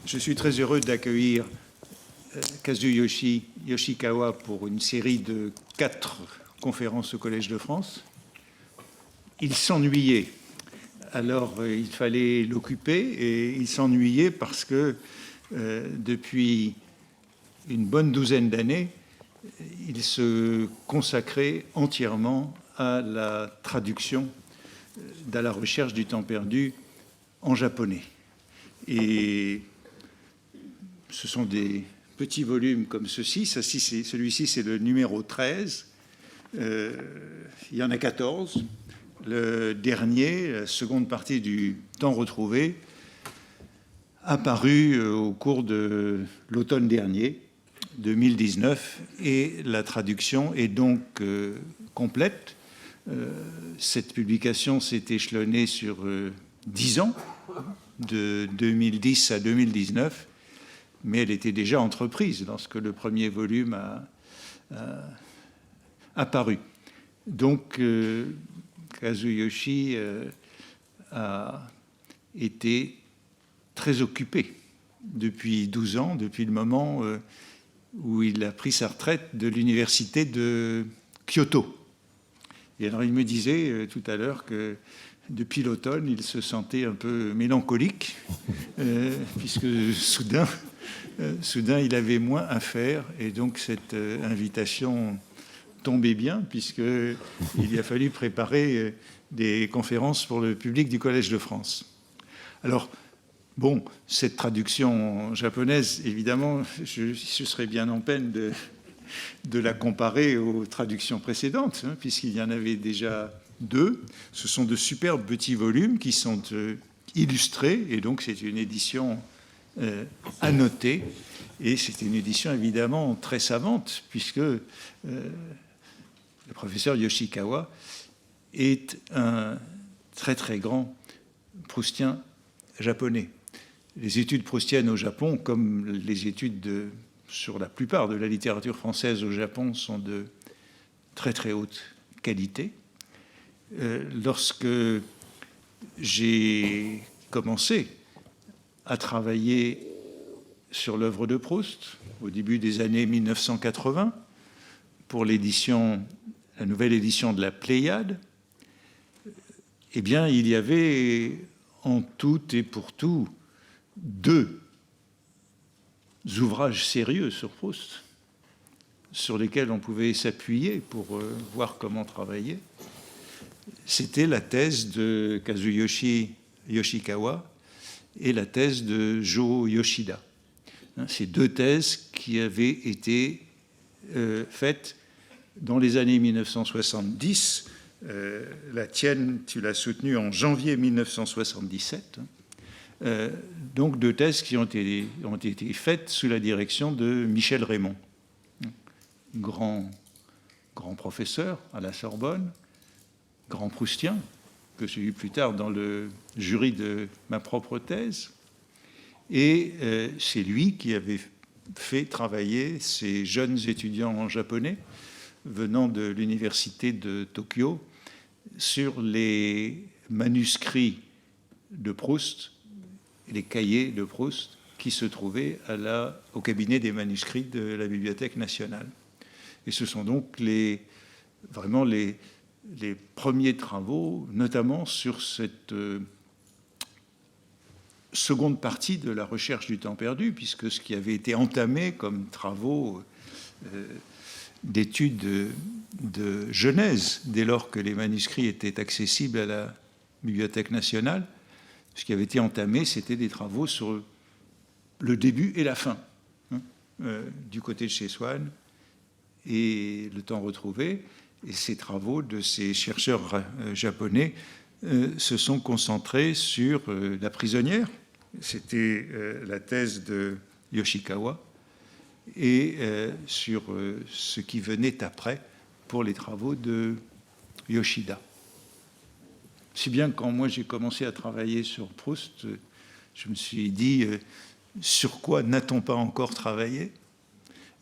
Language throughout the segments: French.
Je suis très heureux d'accueillir Kazuyoshi Yoshikawa pour une série de 4 conférences au Collège de France. Il s'ennuyait, alors il fallait l'occuper, et il s'ennuyait parce que depuis une bonne douzaine d'années, il se consacrait entièrement à la traduction, à la recherche du temps perdu en japonais. Et ce sont des petits volumes comme ceci. Celui-ci, c'est le numéro 13. Il y en a 14. Le dernier, la seconde partie du Temps retrouvé, apparu au cours de l'automne dernier, 2019, et la traduction est donc complète. Cette publication s'est échelonnée sur 10 ans, de 2010 à 2019, mais elle était déjà entreprise lorsque le premier volume a apparu. Donc, Kazuyoshi a été très occupé depuis 12 ans, depuis le moment où il a pris sa retraite de l'université de Kyoto. Et alors, il me disait tout à l'heure que depuis l'automne, il se sentait un peu mélancolique, puisque soudain, il avait moins à faire, et donc cette invitation tombait bien, puisqu'il a fallu préparer des conférences pour le public du Collège de France. Alors, bon, cette traduction japonaise, évidemment, je serais bien en peine de la comparer aux traductions précédentes, puisqu'il y en avait déjà 2. Ce sont de superbes petits volumes qui sont illustrés, et donc c'est une édition annotée, et c'est une édition évidemment très savante, puisque le professeur Yoshikawa est un très très grand proustien japonais. Les études proustiennes au Japon, comme les études sur la plupart de la littérature française au Japon, sont de très très haute qualité. Lorsque j'ai commencé à travailler sur l'œuvre de Proust, au début des années 1980, pour la nouvelle édition de la Pléiade, eh bien, il y avait en tout et pour tout 2 ouvrages sérieux sur Proust, sur lesquels on pouvait s'appuyer pour voir comment travailler. C'était la thèse de Kazuyoshi Yoshikawa et la thèse de Jo Yoshida. Ces 2 thèses qui avaient été faites dans les années 1970. La tienne, tu l'as soutenue en janvier 1977. Donc 2 thèses qui ont été faites sous la direction de Michel Raymond, grand professeur à la Sorbonne, grand proustien, que j'ai eu plus tard dans le jury de ma propre thèse. Et c'est lui qui avait fait travailler ces jeunes étudiants en japonais venant de l'université de Tokyo sur les manuscrits de Proust, les cahiers de Proust qui se trouvaient au cabinet des manuscrits de la Bibliothèque nationale. Et ce sont donc vraiment les premiers travaux, notamment sur cette seconde partie de la recherche du temps perdu, puisque ce qui avait été entamé comme travaux d'études de genèse, dès lors que les manuscrits étaient accessibles à la Bibliothèque nationale, ce qui avait été entamé, c'était des travaux sur le début et la fin, du côté de chez Swann et le temps retrouvé. Et ces travaux de ces chercheurs japonais se sont concentrés sur la prisonnière. C'était la thèse de Yoshikawa, et sur ce qui venait après pour les travaux de Yoshida. Si bien que quand moi j'ai commencé à travailler sur Proust, je me suis dit sur quoi n'a-t-on pas encore travaillé?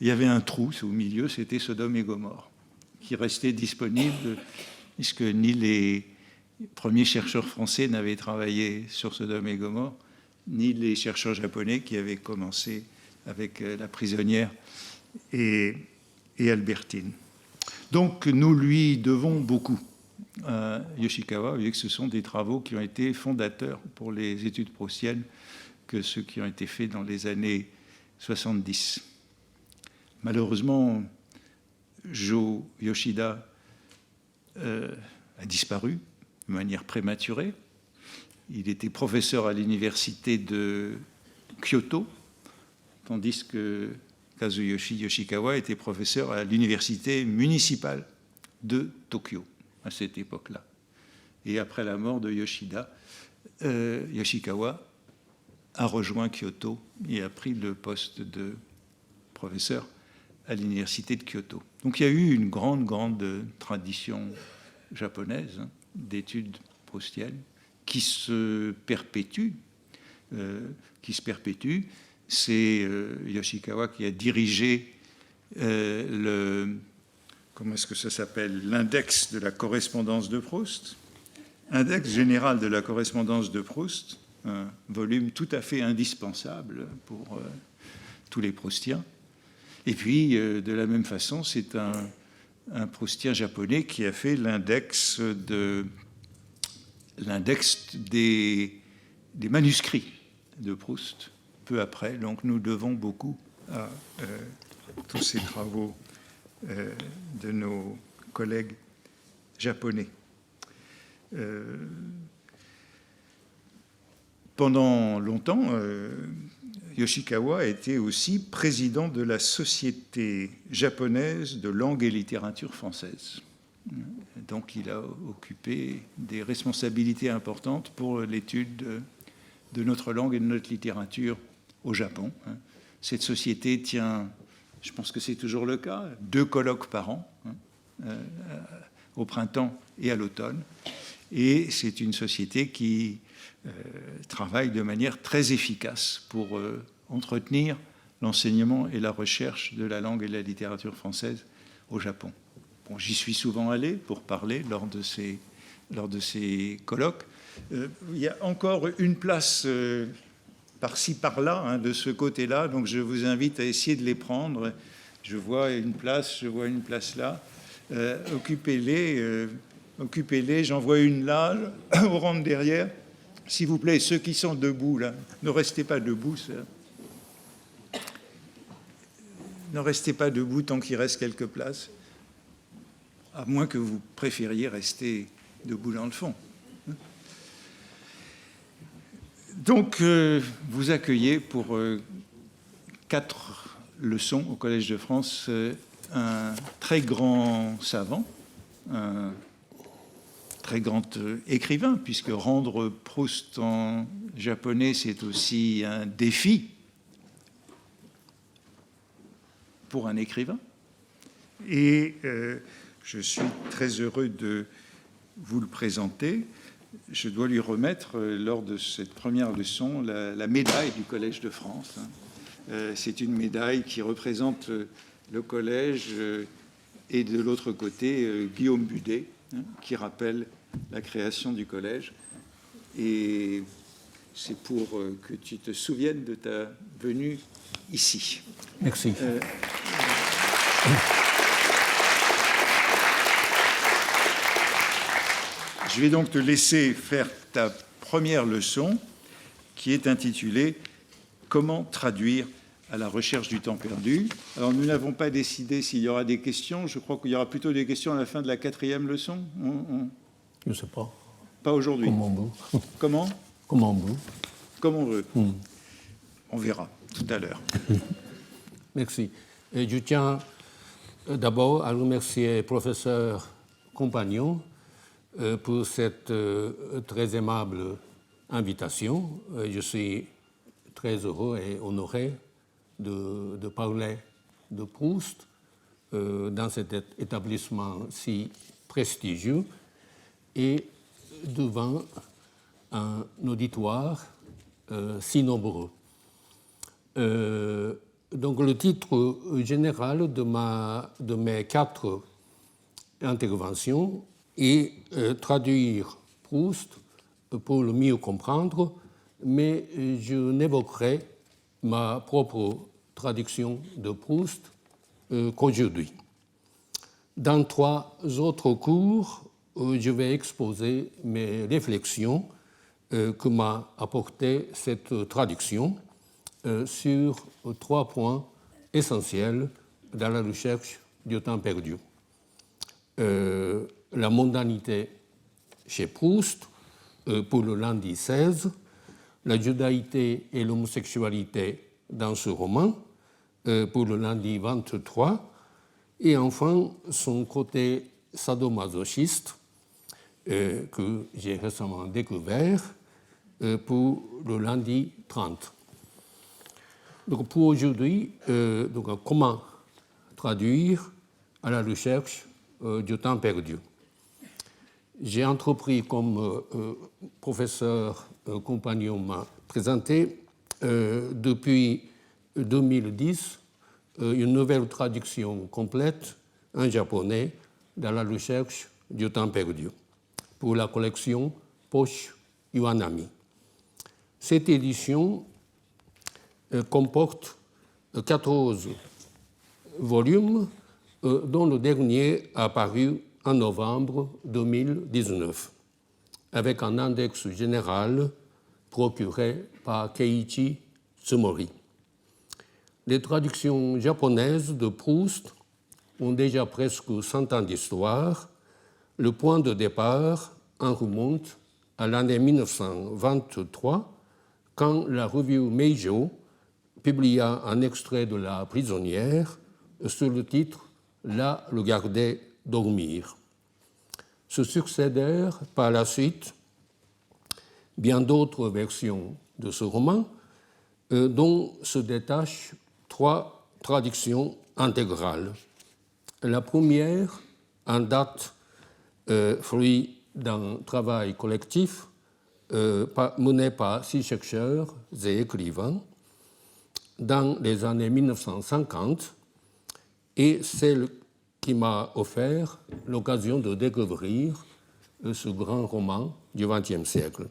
Il y avait un trou au milieu, c'était Sodome et Gomorrhe, qui restait disponible, puisque ni les premiers chercheurs français n'avaient travaillé sur Sodome et Gomorrhe, ni les chercheurs japonais qui avaient commencé avec la prisonnière et Albertine. Donc nous lui devons beaucoup à Yoshikawa, vu que ce sont des travaux qui ont été fondateurs pour les études proustiennes que ceux qui ont été faits dans les années 70. Malheureusement, Joe Yoshida a disparu de manière prématurée. Il était professeur à l'université de Kyoto, tandis que Kazuyoshi Yoshikawa était professeur à l'université municipale de Tokyo à cette époque-là. Et après la mort de Yoshida, Yoshikawa a rejoint Kyoto et a pris le poste de professeur à l'université de Kyoto. Donc il y a eu une grande tradition japonaise d'études proustiennes qui se perpétue. C'est Yoshikawa qui a dirigé comment est-ce que ça s'appelle, l'index de la correspondance de Proust, index général de la correspondance de Proust, un volume tout à fait indispensable pour tous les proustiens. Et puis, de la même façon, c'est un proustien japonais qui a fait l'index des manuscrits de Proust, peu après. Donc nous devons beaucoup à tous ces travaux de nos collègues japonais. Pendant longtemps, Yoshikawa a été aussi président de la Société japonaise de langue et littérature française. Donc il a occupé des responsabilités importantes pour l'étude de notre langue et de notre littérature au Japon. Cette société tient, je pense que c'est toujours le cas, 2 colloques par an, au printemps et à l'automne. Et c'est une société qui travaille de manière très efficace pour entretenir l'enseignement et la recherche de la langue et de la littérature française au Japon. Bon, j'y suis souvent allé pour parler lors de ces colloques. Il y a encore une place par-ci, par-là, de ce côté-là, donc je vous invite à essayer de les prendre. Je vois une place là. Occupez-les, j'en vois une là, au rang de derrière. S'il vous plaît, ceux qui sont debout, là, ne restez pas debout. Ne restez pas debout tant qu'il reste quelques places, à moins que vous préfériez rester debout dans le fond. Donc, vous accueillez pour 4 leçons au Collège de France un très grand savant, un très grand écrivain, puisque rendre Proust en japonais, c'est aussi un défi pour un écrivain. Et je suis très heureux de vous le présenter. Je dois lui remettre, lors de cette première leçon, la médaille du Collège de France. C'est une médaille qui représente le collège et de l'autre côté, Guillaume Budet, qui rappelle la création du collège. Et c'est pour que tu te souviennes de ta venue ici. Merci. Je vais donc te laisser faire ta première leçon qui est intitulée « Comment traduire à la recherche du temps perdu ». Alors, nous n'avons pas décidé s'il y aura des questions. Je crois qu'il y aura plutôt des questions à la fin de la 4e leçon. Je ne sais pas. Pas aujourd'hui. Comme on veut. Comment ? Comme on veut. Comme on veut. On verra tout à l'heure. Merci. Et je tiens d'abord à remercier le professeur Compagnon pour cette très aimable invitation. Je suis très heureux et honoré de parler de Proust dans cet établissement si prestigieux et devant un auditoire si nombreux. Donc le titre général de mes 4 interventions est traduire Proust pour le mieux comprendre mais je n'évoquerai ma propre traduction de Proust qu'aujourd'hui. Dans 3 autres cours, je vais exposer mes réflexions que m'a apporté cette traduction sur 3 points essentiels dans la recherche du temps perdu. La mondanité chez Proust pour le lundi 16, la judaïté et l'homosexualité dans ce roman pour le lundi 23, et enfin son côté sadomasochiste que j'ai récemment découvert pour le lundi 30. Donc pour aujourd'hui, comment traduire à la recherche du temps perdu. J'ai entrepris, comme professeur compagnon m'a présenté, depuis 2010, une nouvelle traduction complète en japonais dans la recherche du temps perdu pour la collection Poche Iwanami. Cette édition comporte 14 volumes, dont le dernier a paru en novembre 2019, avec un index général procuré par Keiichi Tsumori. Les traductions japonaises de Proust ont déjà presque 100 ans d'histoire. Le point de départ en remonte à l'année 1923, quand la revue Meijo publia un extrait de La prisonnière sous le titre « Là, le garder dormir ». Se succédèrent par la suite bien d'autres versions de ce roman, dont se détachent 3 traductions intégrales. La première, en date fruit d'un travail collectif mené par 6 chercheurs et écrivains dans les années 1950, et celle qui m'a offert l'occasion de découvrir ce grand roman du XXe siècle.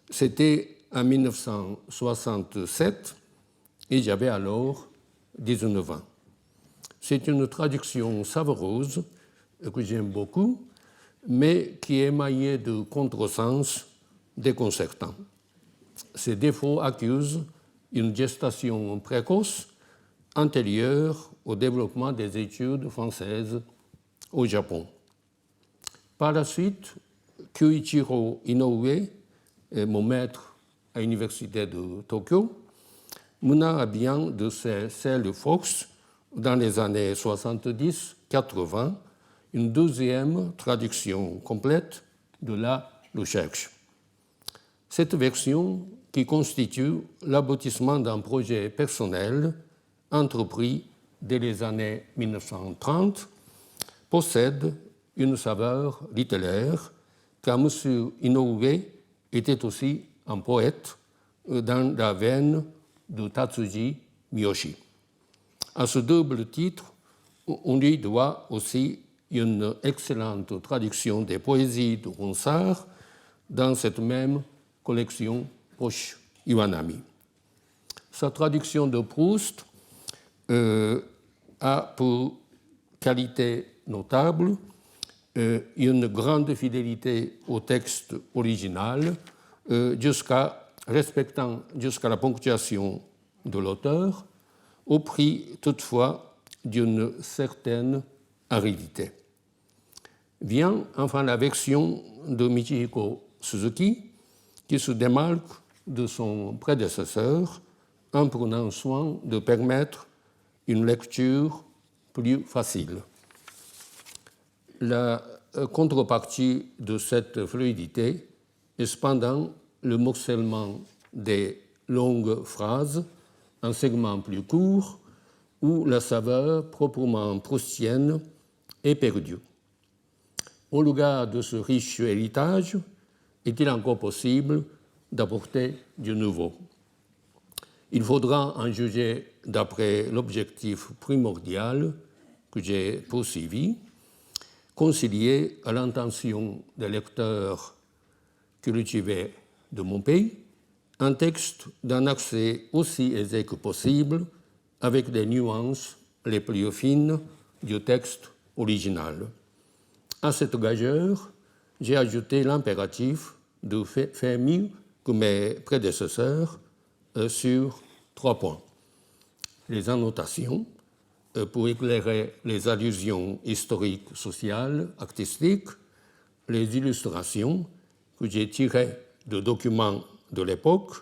C'était en 1967 et j'avais alors 19 ans. C'est une traduction savoureuse que j'aime beaucoup, mais qui est émaillée de contresens déconcertants. Ses défauts accusent une gestation précoce antérieure au développement des études françaises au Japon. Par la suite, Kyuichiro Inoue, mon maître à l'université de Tokyo, mena à bien de ses selles forces dans les années 70-80 une deuxième traduction complète de La recherche. Cette version, qui constitue l'aboutissement d'un projet personnel entrepris dès les années 1930, possède une saveur littéraire, car M. Inoue était aussi un poète dans la veine de Tatsuji Miyoshi. À ce double titre, on lui doit aussi une excellente traduction des poésies de Ronsard dans cette même collection Poche Iwanami. Sa traduction de Proust a pour qualité notable une grande fidélité au texte original, respectant jusqu'à la ponctuation de l'auteur, au prix toutefois d'une certaine aridité. Vient enfin la version de Michihiko Suzuki, qui se démarque de son prédécesseur en prenant soin de permettre une lecture plus facile. La contrepartie de cette fluidité est cependant le morcellement des longues phrases en segments plus courts où la saveur proprement proustienne est perdue. Au regard de ce riche héritage, est-il encore possible d'apporter du nouveau? Il faudra en juger d'après l'objectif primordial que j'ai poursuivi, concilier à l'intention des lecteurs cultivés de mon pays un texte d'un accès aussi aisé que possible avec les nuances les plus fines du texte original. À cette gageure, j'ai ajouté l'impératif de faire mieux que mes prédécesseurs sur 3 points. Les annotations, pour éclairer les allusions historiques, sociales, artistiques, les illustrations que j'ai tirées de documents de l'époque,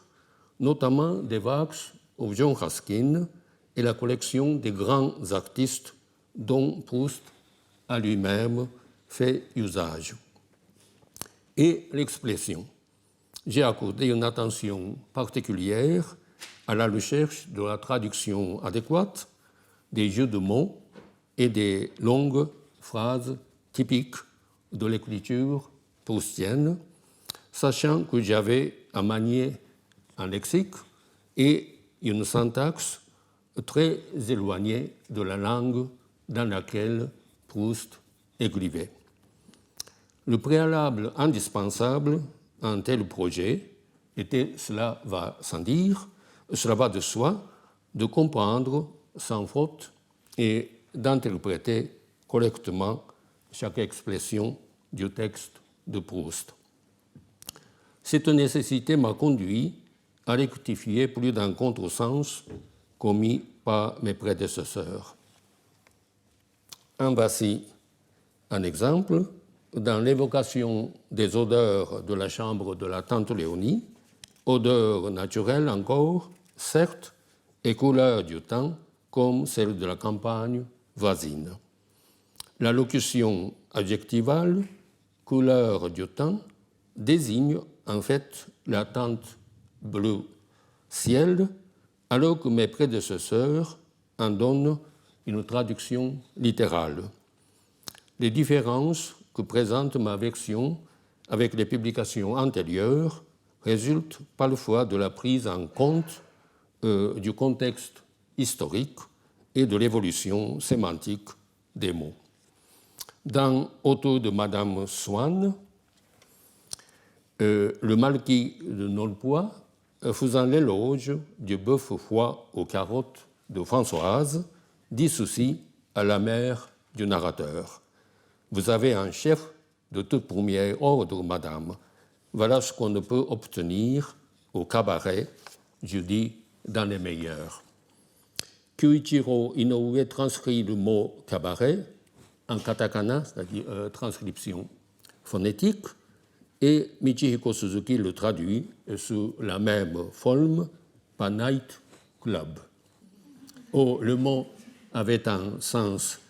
notamment des Wax of John Ruskin et la collection des grands artistes dont Proust a lui-même fait usage. Et l'expression. J'ai accordé une attention particulière à la recherche de la traduction adéquate, des jeux de mots et des longues phrases typiques de l'écriture proustienne, sachant que j'avais à manier un lexique et une syntaxe très éloignée de la langue dans laquelle Proust écrivait. Le préalable indispensable à un tel projet était, cela va sans dire, cela va de soi, de comprendre sans faute et d'interpréter correctement chaque expression du texte de Proust. Cette nécessité m'a conduit à rectifier plus d'un contresens commis par mes prédécesseurs. En voici un exemple. Dans l'évocation des odeurs de la chambre de la tante Léonie, odeurs naturelles encore, certes, et couleurs du temps, comme celle de la campagne voisine. La locution adjectivale, couleur du temps, désigne en fait la teinte bleu ciel, alors que mes prédécesseurs en donnent une traduction littérale. Les différences que présente ma version avec les publications antérieures résultent parfois de la prise en compte du contexte historique et de l'évolution sémantique des mots. Dans Autour de Madame Swann, le marquis de Nolpois, faisant l'éloge du bœuf foie aux carottes de Françoise, dit ceci à la mère du narrateur. « Vous avez un chef de tout premier ordre, madame. Voilà ce qu'on ne peut obtenir au cabaret, je dis dans les meilleurs. » Kyuichiro Inoue transcrit le mot cabaret en katakana, c'est-à-dire transcription phonétique, et Michihiko Suzuki le traduit sous la même forme par Night Club. Oh, le mot avait un sens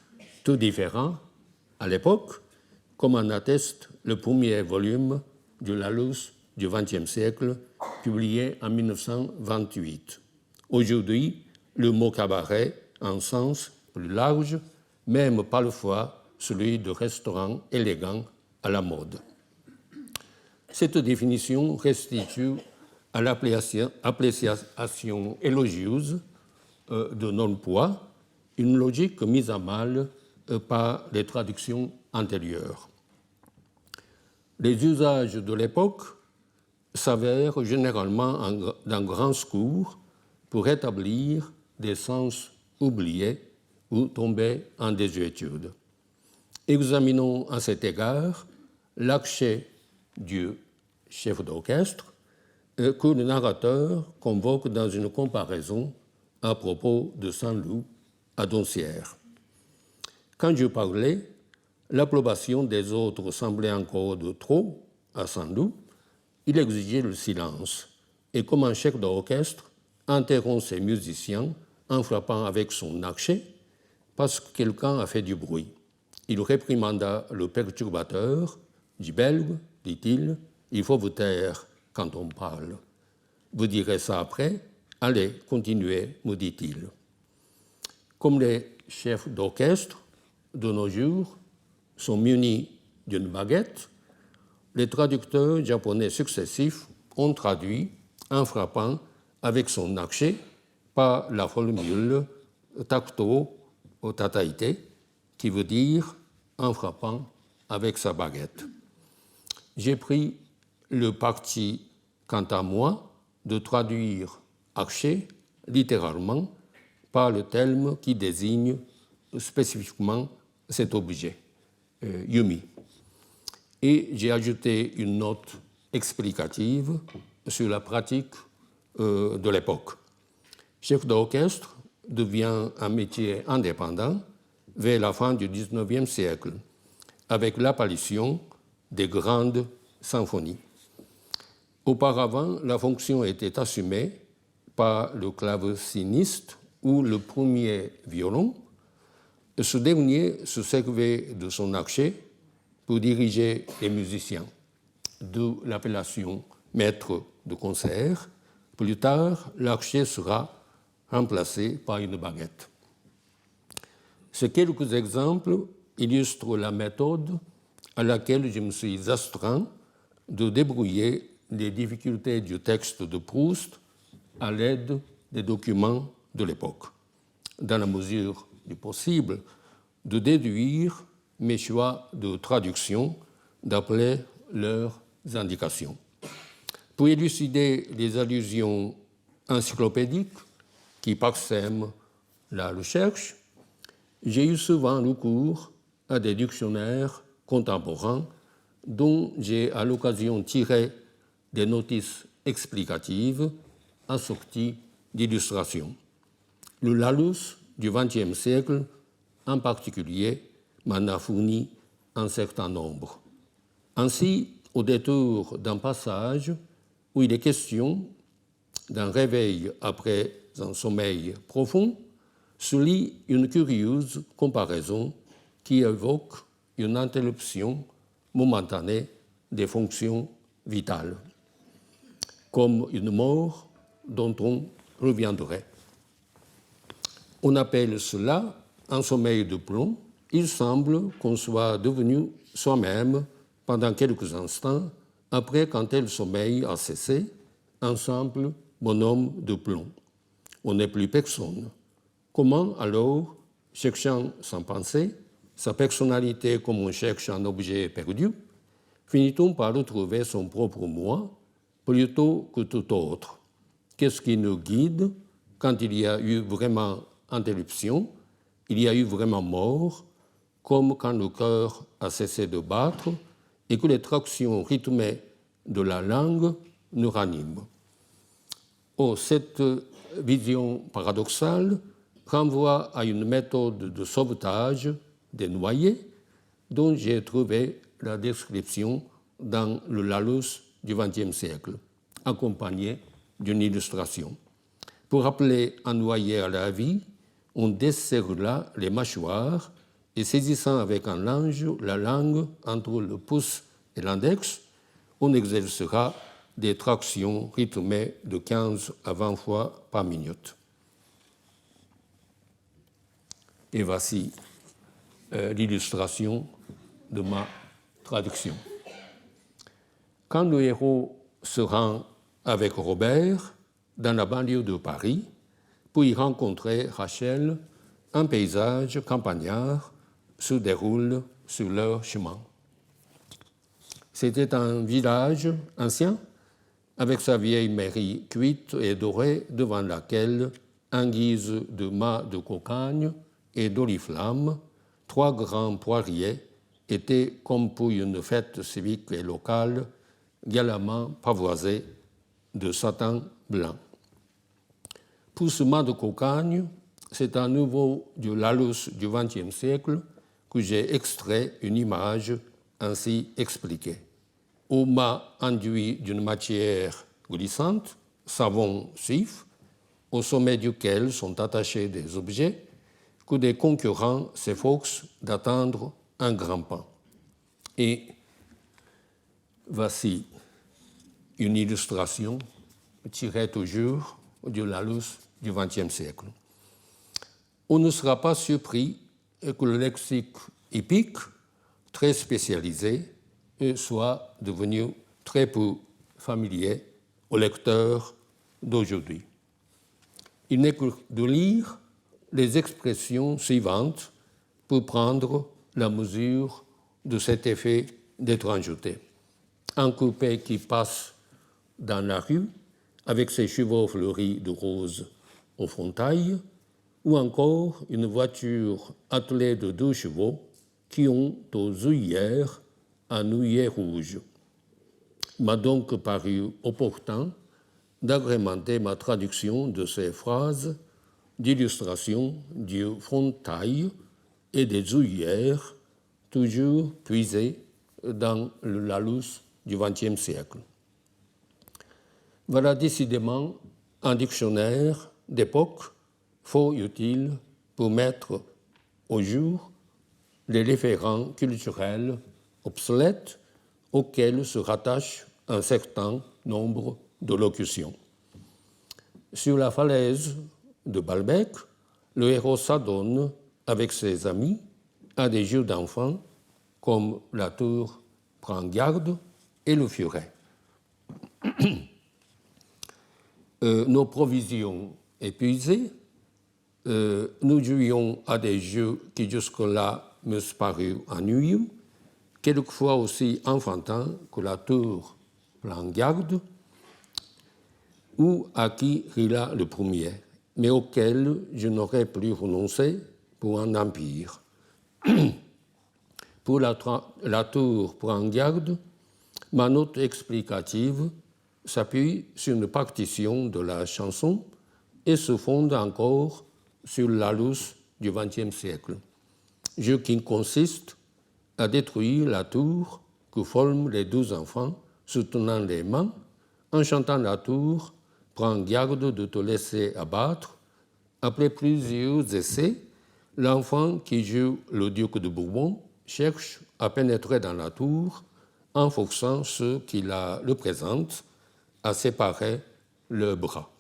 tout différent à l'époque, comme en atteste le premier volume du Larousse du XXe siècle, publié en 1928. Aujourd'hui, le mot cabaret a un sens plus large, même parfois celui de restaurant élégant à la mode. Cette définition restitue à l'appréciation élogieuse de Nolpois une logique mise à mal par les traductions antérieures. Les usages de l'époque s'avèrent généralement d'un grand secours pour établir des sens oubliés ou tombés en désuétude. Examinons à cet égard l'accès du chef d'orchestre que le narrateur convoque dans une comparaison à propos de Saint-Loup à Doncières. Quand je parlais, l'approbation des autres semblait encore de trop à Saint-Loup. Il exigeait le silence et, comme un chef d'orchestre, interrompt ses musiciens en frappant avec son archet parce que quelqu'un a fait du bruit. Il réprimanda le perturbateur. « Gibelgue, dit-il, il faut vous taire quand on parle. Vous direz ça après. Allez, continuez, me dit-il. » Comme les chefs d'orchestre de nos jours sont munis d'une baguette, les traducteurs japonais successifs ont traduit en frappant avec son archet par la formule takto tataite, qui veut dire en frappant avec sa baguette. J'ai pris le parti, quant à moi, de traduire archer littéralement par le terme qui désigne spécifiquement cet objet, yumi. Et j'ai ajouté une note explicative sur la pratique de l'époque. Chef d'orchestre devient un métier indépendant vers la fin du XIXe siècle, avec l'apparition des grandes symphonies. Auparavant, la fonction était assumée par le claveciniste ou le premier violon. Ce dernier se servait de son archet pour diriger les musiciens, d'où l'appellation maître de concert. Plus tard, l'archet sera remplacé par une baguette. Ces quelques exemples illustrent la méthode à laquelle je me suis astreint de débrouiller les difficultés du texte de Proust à l'aide des documents de l'époque, dans la mesure du possible, de déduire mes choix de traduction d'après leurs indications. Pour élucider les allusions encyclopédiques qui parsèment la recherche, j'ai eu souvent recours à des dictionnaires contemporains dont j'ai à l'occasion tiré des notices explicatives assorties d'illustrations. Le Larousse du XXe siècle, en particulier, m'en a fourni un certain nombre. Ainsi, au détour d'un passage où il est question d'un réveil après un sommeil profond, se lit une curieuse comparaison qui évoque une interruption momentanée des fonctions vitales, comme une mort dont on reviendrait. On appelle cela un sommeil de plomb. Il semble qu'on soit devenu soi-même pendant quelques instants après qu'un tel sommeil a cessé, un simple bonhomme de plomb. On n'est plus personne. Comment alors, cherchant sans penser, sa personnalité comme on cherche un objet perdu, finit-on par retrouver son propre moi plutôt que tout autre? Qu'est-ce qui nous guide quand il y a eu vraiment interruption, il y a eu vraiment mort, comme quand le cœur a cessé de battre et que les tractions rythmées de la langue nous raniment? Oh, cette vision paradoxale renvoie à une méthode de sauvetage des noyés dont j'ai trouvé la description dans le Larousse du XXe siècle, accompagnée d'une illustration. Pour rappeler un noyé à la vie, on desserrela les mâchoires et saisissant avec un linge la langue entre le pouce et l'index, on exercera des tractions rythmées de 15 à 20 fois par minute. Et voici l'illustration de ma traduction. Quand le héros se rend avec Robert dans la banlieue de Paris pour y rencontrer Rachel, un paysage campagnard se déroule sur leur chemin. C'était un village ancien avec sa vieille mairie cuite et dorée devant laquelle, en guise de mât de cocagne et d'oriflamme, 3 grands poiriers étaient, comme pour une fête civique et locale, galamment pavoisés de satin blanc. Pour ce mât de cocagne, c'est à nouveau du Larousse du XXe siècle que j'ai extrait une image ainsi expliquée. Au mât enduit d'une matière glissante, savon suif, au sommet duquel sont attachés des objets que des concurrents s'efforcent d'atteindre un grand pas. Et voici une illustration tirée toujours du Larousse du XXe siècle. On ne sera pas surpris que le lexique hippique, très spécialisé, soit devenu très peu familier aux lecteurs d'aujourd'hui. Il n'est que de lire les expressions suivantes pour prendre la mesure de cet effet d'étrangeté. Un coupé qui passe dans la rue avec ses chevaux fleuris de rose au frontail, ou encore une voiture attelée de 2 chevaux qui ont aux œillères un œillet rouge. M'a donc paru opportun d'agrémenter ma traduction de ces phrases d'illustration du frontail et des œillères, toujours puisées dans le Larousse du XXe siècle. Voilà décidément un dictionnaire d'époque fort utile pour mettre au jour les référents culturels obsolètes auxquels se rattachent un certain nombre de locutions. Sur la falaise de Balbec, le héros s'adonne avec ses amis à des jeux d'enfants comme la tour prend garde et le furet. Nos provisions épuisées, nous jouions à des jeux qui jusque-là me parurent ennuyeux, quelquefois aussi enfantins que la tour prend garde, ou à qui rira le premier, mais auquel je n'aurais plus renoncé pour un empire. Pour la tour prend garde, ma note explicative s'appuie sur une partition de la chanson et se fonde encore sur la Larousse du XXe siècle. Jeu qui consiste à détruire la tour que forment les 2 enfants se tenant les mains en chantant la tour « Prends garde de te laisser abattre ». Après plusieurs essais, l'enfant qui joue le duc de Bourbon cherche à pénétrer dans la tour en forçant ceux qui le présentent à séparer leurs bras.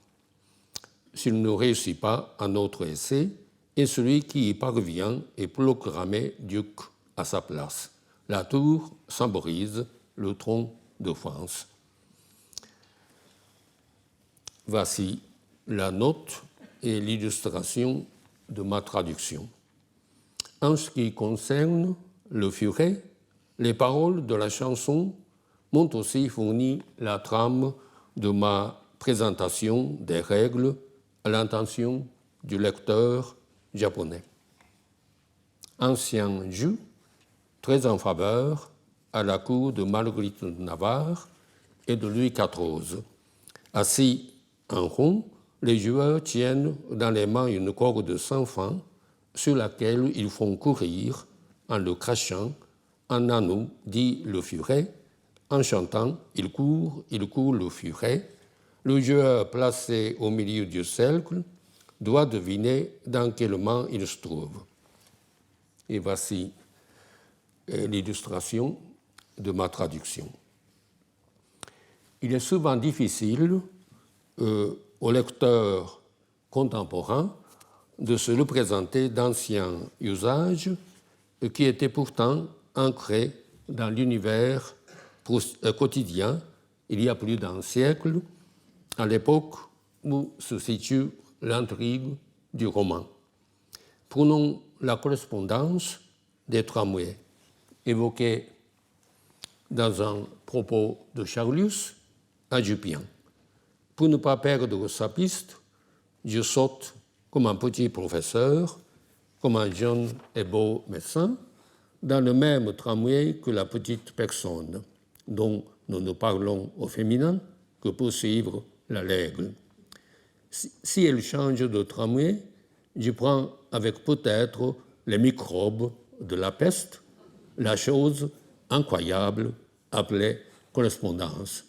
S'il ne réussit pas un autre essai, et celui qui y parvient est proclamé duc à sa place. La tour symbolise le trône de France. Voici la note et l'illustration de ma traduction. En ce qui concerne le furet, les paroles de la chanson m'ont aussi fourni la trame de ma présentation des règles à l'intention du lecteur japonais. Ancien jeu, très en faveur à la cour de Marguerite de Navarre et de Louis XIV. Assis en rond, les joueurs tiennent dans les mains une corde sans fin sur laquelle ils font courir, en le crachant, un anneau dit le furet. En chantant, il court le furet. Le joueur placé au milieu du cercle doit deviner dans quelle main il se trouve. Et voici l'illustration de ma traduction. Il est souvent difficile aux lecteurs contemporains de se représenter d'anciens usages qui étaient pourtant ancrés dans l'univers quotidien il y a plus d'un siècle, à l'époque où se situe l'intrigue du roman. Prenons la correspondance des tramways, évoquée dans un propos de Charlus à Jupien. Pour ne pas perdre sa piste, je saute comme un petit professeur, comme un jeune et beau médecin, dans le même tramway que la petite personne, dont nous ne parlons au féminin que pour suivre la règle. Si elle change de tramway, je prends avec peut-être les microbes de la peste, la chose incroyable appelée correspondance.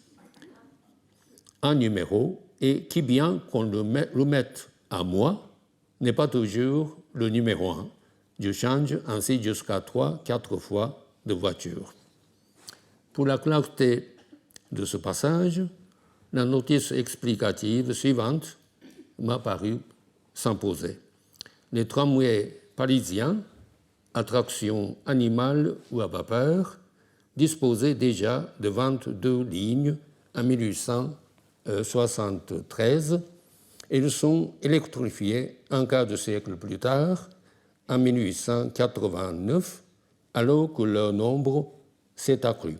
Un numéro, et qui bien qu'on le mette à moi, n'est pas toujours le numéro 1. Je change ainsi jusqu'à 3-4 fois de voiture. Pour la clarté de ce passage, la notice explicative suivante m'a paru s'imposer. Les tramways parisiens, attraction animale ou à vapeur, disposaient déjà de 22 lignes en 1873 et ils sont électrifiés un quart de siècle plus tard, en 1889, alors que leur nombre s'est accru.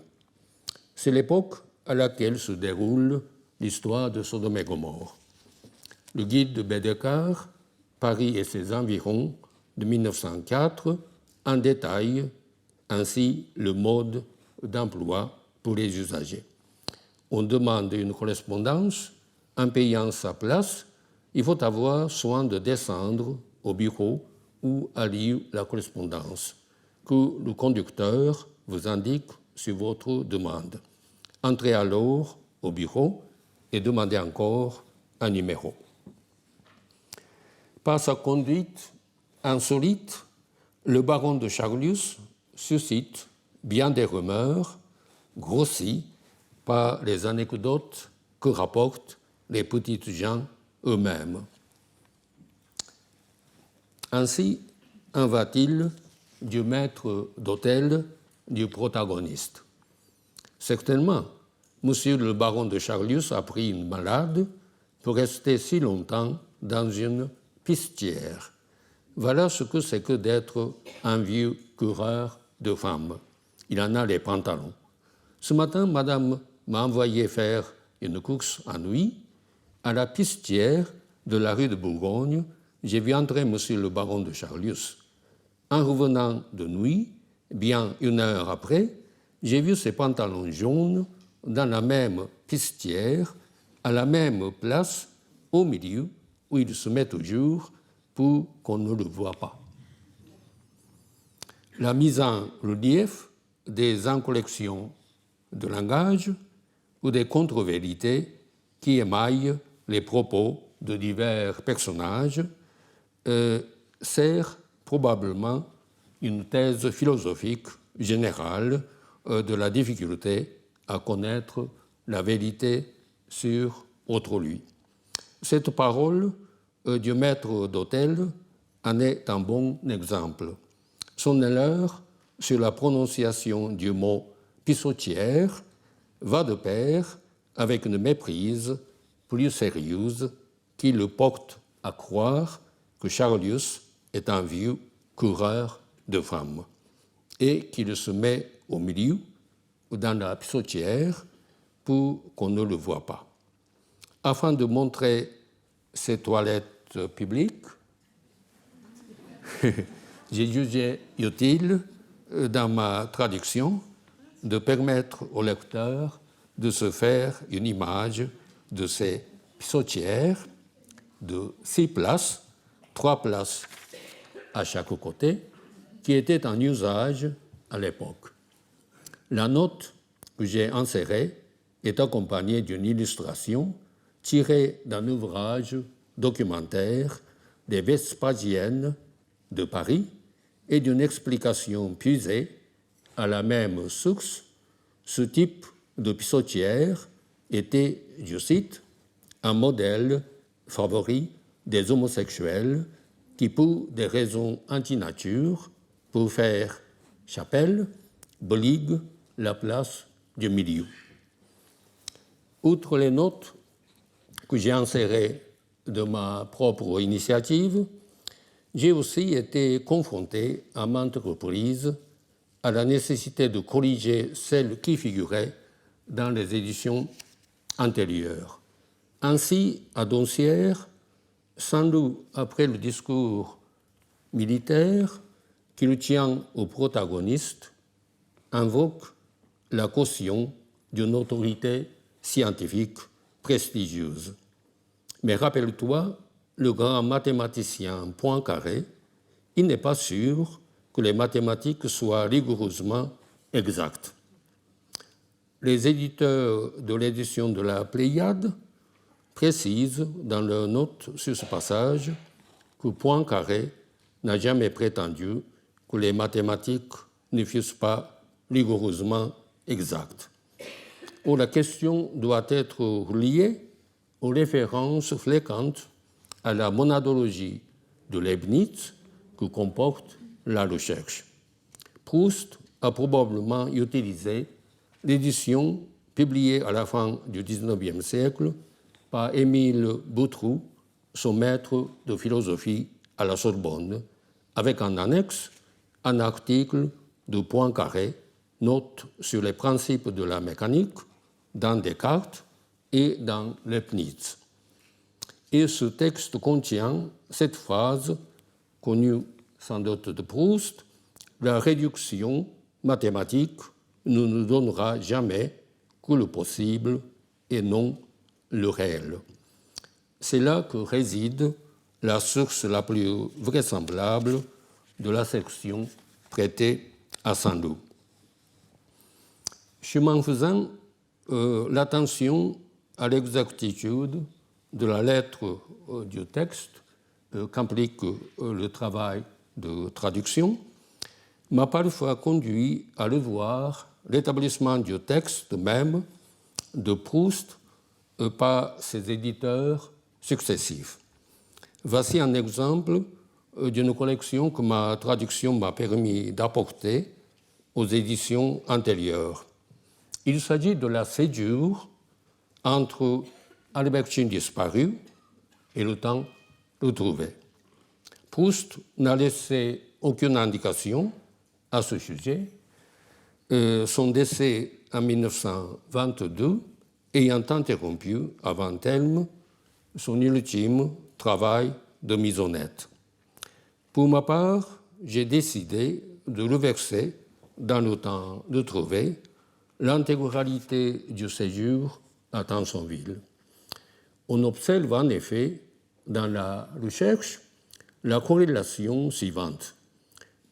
C'est l'époque à laquelle se déroule l'histoire de Sodome et Gomorrhe. Le guide de Bédécar, Paris et ses environs, de 1904, en détaille ainsi le mode d'emploi pour les usagers. On demande une correspondance, en payant sa place, il faut avoir soin de descendre au bureau où a lieu la correspondance, que le conducteur vous indique sur votre demande. Entrez alors au bureau et demandez encore un numéro. Par sa conduite insolite, le baron de Charlius suscite bien des rumeurs, grossies par les anecdotes que rapportent les petites gens eux-mêmes. Ainsi en va-t-il du maître d'hôtel du protagoniste. Certainement, monsieur le baron de Charlius a pris une malade pour rester si longtemps dans une pistière. Voilà ce que c'est que d'être un vieux coureur de femmes. Il en a les pantalons. Ce matin, madame m'a envoyé faire une course à nuit. À la pistière de la rue de Bourgogne, j'ai vu entrer monsieur le baron de Charlius. En revenant de nuit, bien 1 heure après, j'ai vu ses pantalons jaunes dans la même pistière, à la même place, au milieu, où il se met toujours pour qu'on ne le voie pas. La mise en relief des incollections de langage ou des contre-vérités qui émaillent les propos de divers personnages sert probablement une thèse philosophique générale de la difficulté à connaître la vérité sur autrui. Cette parole du maître d'hôtel en est un bon exemple. Son erreur sur la prononciation du mot pissotière va de pair avec une méprise plus sérieuse qui le porte à croire que Charlius est un vieux coureur de femmes et qu'il se met au milieu dans la pissotière pour qu'on ne le voie pas. Afin de montrer ses toilettes publiques, j'ai jugé utile, dans ma traduction, de permettre au lecteur de se faire une image de ces pissotières de 6 places, 3 places à chaque côté, qui étaient en usage à l'époque. La note que j'ai insérée est accompagnée d'une illustration tirée d'un ouvrage documentaire des Vespasiennes de Paris et d'une explication puisée à la même source. Ce type de pissotière était, je cite, un modèle favori des homosexuels qui, pour des raisons anti-nature, pour faire chapelle, briguent la place du milieu. Outre les notes que j'ai insérées de ma propre initiative, j'ai aussi été confronté à maintes reprises à la nécessité de corriger celles qui figuraient dans les éditions antérieures. Ainsi, à Doncières, sans doute après le discours militaire qu'il tient au protagoniste, invoque la caution d'une autorité scientifique prestigieuse. Mais rappelle-toi, le grand mathématicien Poincaré, il n'est pas sûr que les mathématiques soient rigoureusement exactes. Les éditeurs de l'édition de la Pléiade précisent dans leurs notes sur ce passage que Poincaré n'a jamais prétendu que les mathématiques ne fussent pas rigoureusement exactes. Or, la question doit être reliée aux références fréquentes à la monadologie de Leibniz que comporte la recherche. Proust a probablement utilisé l'édition publiée à la fin du XIXe siècle par Émile Boutroux, son maître de philosophie à la Sorbonne, avec en annexe un article de Poincaré, note sur les principes de la mécanique dans Descartes et dans Leibniz. Et ce texte contient cette phrase, connue sans doute de Proust, « La réduction mathématique ne nous donnera jamais que le possible et non le réel. » C'est là que réside la source la plus vraisemblable de la section traitée à Saint-Loup. Chemin faisant, l'attention à l'exactitude de la lettre du texte qu'implique le travail de traduction m'a parfois conduit à le voir l'établissement du texte même de Proust par ses éditeurs successifs. Voici un exemple d'une collection que ma traduction m'a permis d'apporter aux éditions antérieures. Il s'agit de la césure entre Albertine disparu et le temps de trouver. Proust n'a laissé aucune indication à ce sujet, son décès en 1922 ayant interrompu avant terme son ultime travail de mise au net. Pour ma part, j'ai décidé de reverser dans le temps de trouver l'intégralité du séjour à Tansonville. On observe en effet dans la recherche la corrélation suivante.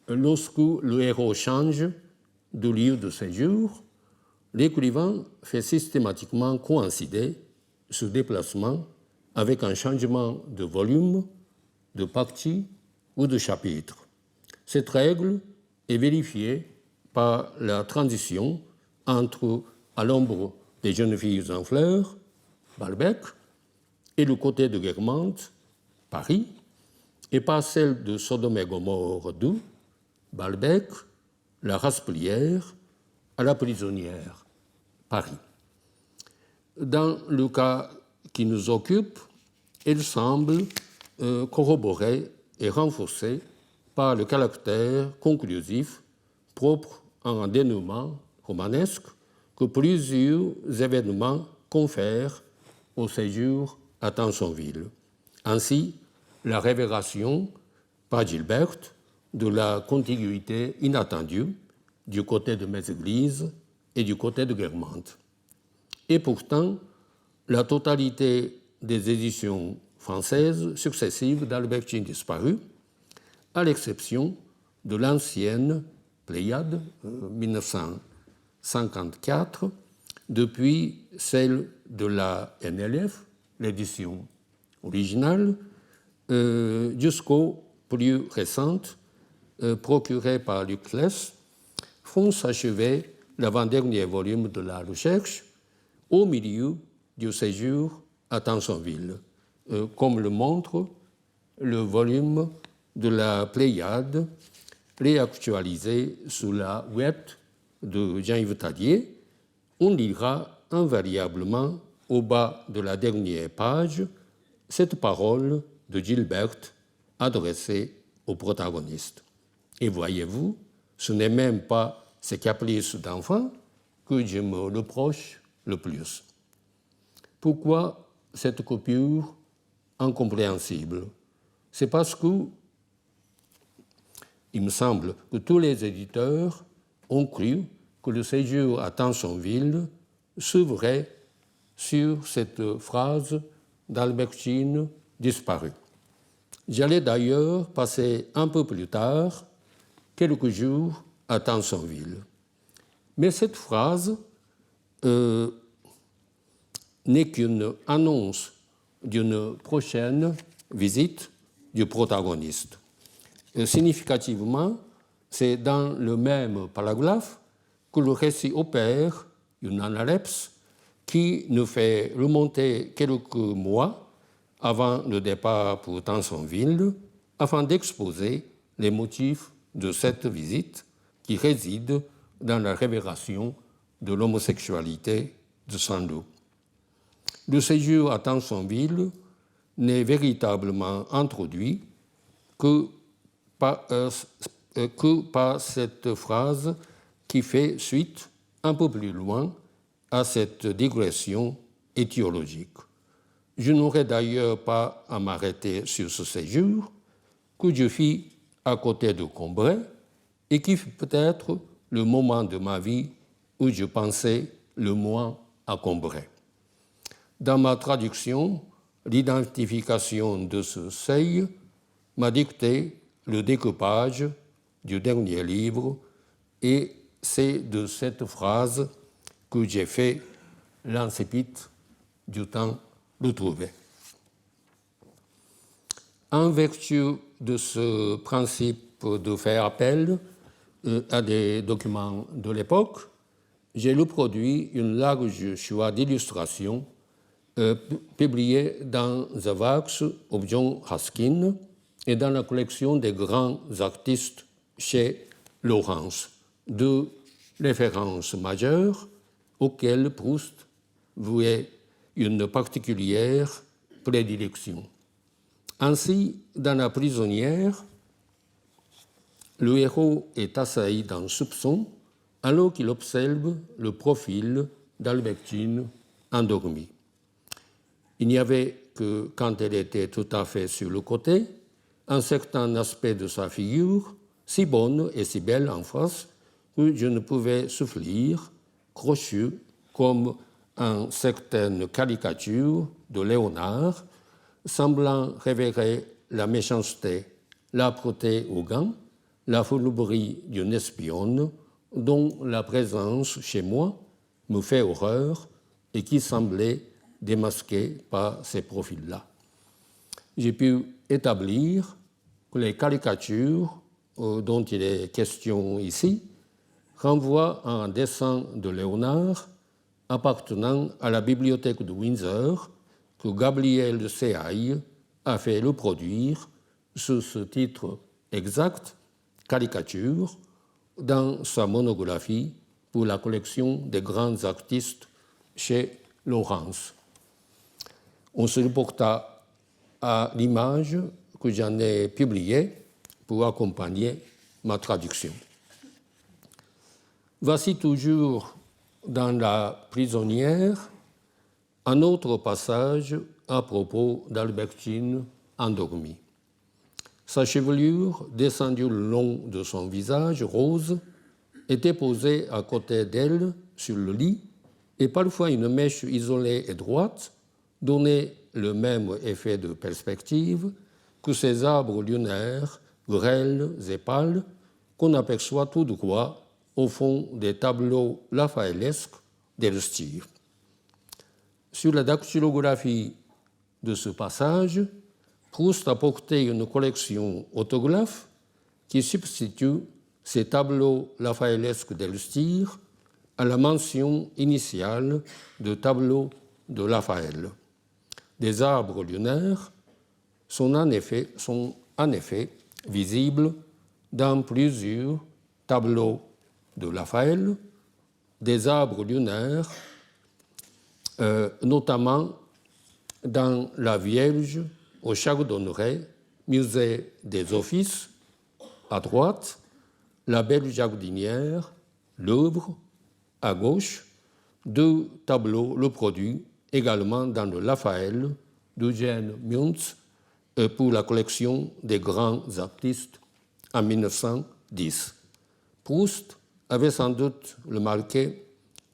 Lorsque le héros change de lieu de séjour, l'écrivain fait systématiquement coïncider ce déplacement avec un changement de volume, de partie ou de chapitre. Cette règle est vérifiée par la transition entre À l'ombre des jeunes filles en fleurs, Balbec, et le côté de Guermantes, Paris, et par celle de Sodome et Gomorrhe d'où, Balbec, la Rasplière, à la prisonnière, Paris. Dans le cas qui nous occupe, elle semble corroborée et renforcée par le caractère conclusif propre à un dénouement romanesque que plusieurs événements confèrent au séjour à Tansonville. Ainsi, la révélation par Gilberte de la contiguïté inattendue du côté de Méséglise et du côté de Guermantes. Et pourtant, la totalité des éditions françaises successives d'Albertine disparu, à l'exception de l'ancienne Pléiade, 1954, depuis celle de la NLF, l'édition originale, jusqu'aux plus récentes, procurées par Luc Less, font s'achever l'avant-dernier volume de la recherche au milieu du séjour à Tansonville, comme le montre le volume de la Pléiade réactualisé sous la huette de Jean-Yves Tadier. On lira invariablement au bas de la dernière page cette parole de Gilberte adressée au protagoniste. Et voyez-vous, ce n'est même pas ce caprice d'enfant que je me reproche le plus. Pourquoi cette coupure incompréhensible? C'est parce que, il me semble, que tous les éditeurs ont cru que le séjour à Tansonville s'ouvrait sur cette phrase d'Albertine disparue. J'allais d'ailleurs passer un peu plus tard, quelques jours, à Tansonville. Mais cette phrase n'est qu'une annonce d'une prochaine visite du protagoniste. Significativement, c'est dans le même paragraphe que le récit opère une analepse qui nous fait remonter quelques mois avant le départ pour Tansonville, afin d'exposer les motifs de cette visite qui réside dans la révélation de l'homosexualité de Saint-Loup. Le séjour à Tansonville n'est véritablement introduit que par cette phrase qui fait suite un peu plus loin à cette digression étiologique. Je n'aurais d'ailleurs pas à m'arrêter sur ce séjour que je fis à côté de Combray et qui fut peut-être le moment de ma vie où je pensais le moins à Combray. Dans ma traduction, l'identification de ce seuil m'a dicté le découpage du dernier livre et c'est de cette phrase que j'ai fait l'incipit du temps de trouver. En vertu de ce principe de faire appel à des documents de l'époque, j'ai reproduit une large choix d'illustrations publiées dans The Works of John Ruskin et dans la collection des grands artistes chez Lawrence, deux références majeures auxquelles Proust vouait une particulière prédilection. Ainsi, dans La prisonnière, le héros est assailli d'un soupçon alors qu'il observe le profil d'Albertine endormie. Il n'y avait que quand elle était tout à fait sur le côté, un certain aspect de sa figure, si bonne et si belle en face, que je ne pouvais souffrir, crochu comme une certaine caricature de Léonard, semblant révéler la méchanceté, l'âpreté au gant, la fourberie d'une espionne, dont la présence chez moi me fait horreur et qui semblait démasquée par ces profils-là. J'ai pu établir que les caricatures dont il est question ici renvoient à un dessin de Léonard appartenant à la bibliothèque de Windsor que Gabriel de Séaille a fait reproduire sous ce titre exact, Caricature, dans sa monographie pour la collection des grands artistes chez Lawrence. On se reporta à l'image que j'en ai publiée pour accompagner ma traduction. Voici toujours dans La prisonnière un autre passage à propos d'Albertine endormie. Sa chevelure, descendue le long de son visage rose, était posée à côté d'elle sur le lit et parfois une mèche isolée et droite donnait le même effet de perspective que ces arbres lunaires, grêles et pâles, qu'on aperçoit tout droit au fond des tableaux raphaëlesques d'Elstir. Sur la dactylographie de ce passage, Proust a porté une collection autographe qui substitue ces tableaux raphaëlesques d'Elstir à la mention initiale de tableaux de Raphaël. Des arbres lunaires sont en effet visibles dans plusieurs tableaux de Raphaël, des arbres lunaires, notamment dans La Vierge au Chardonneret, musée des Offices, à droite, La Belle jardinière, l'œuvre, à gauche, deux tableaux reproduits également dans le Raphaël d'Eugène Müntz pour la collection des grands artistes en 1910. Proust avait sans doute remarqué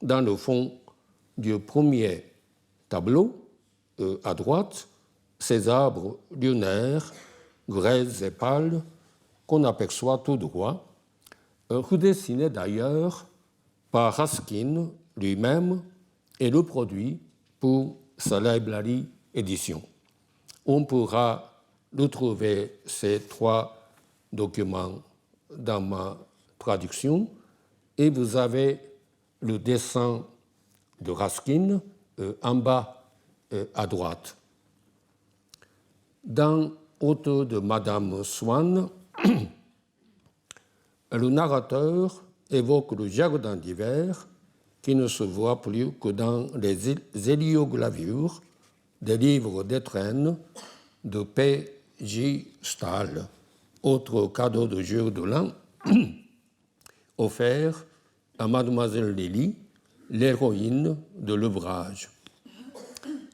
dans le fond du premier tableau, à droite, ces arbres lunaires, grêles et pâles, qu'on aperçoit tout droit, redessinés d'ailleurs par Ruskin lui-même et reproduits pour sa Library Edition. On pourra retrouver ces trois documents dans ma traduction et vous avez le dessin de Ruskin en bas à droite. Dans Auto de Madame Swann, le narrateur évoque le jardin d'hiver qui ne se voit plus que dans les héliogravures des livres d'étrennes de P.J. Stahl, autre cadeau de jour de l'an offert à Mademoiselle Lily, l'héroïne de l'ouvrage.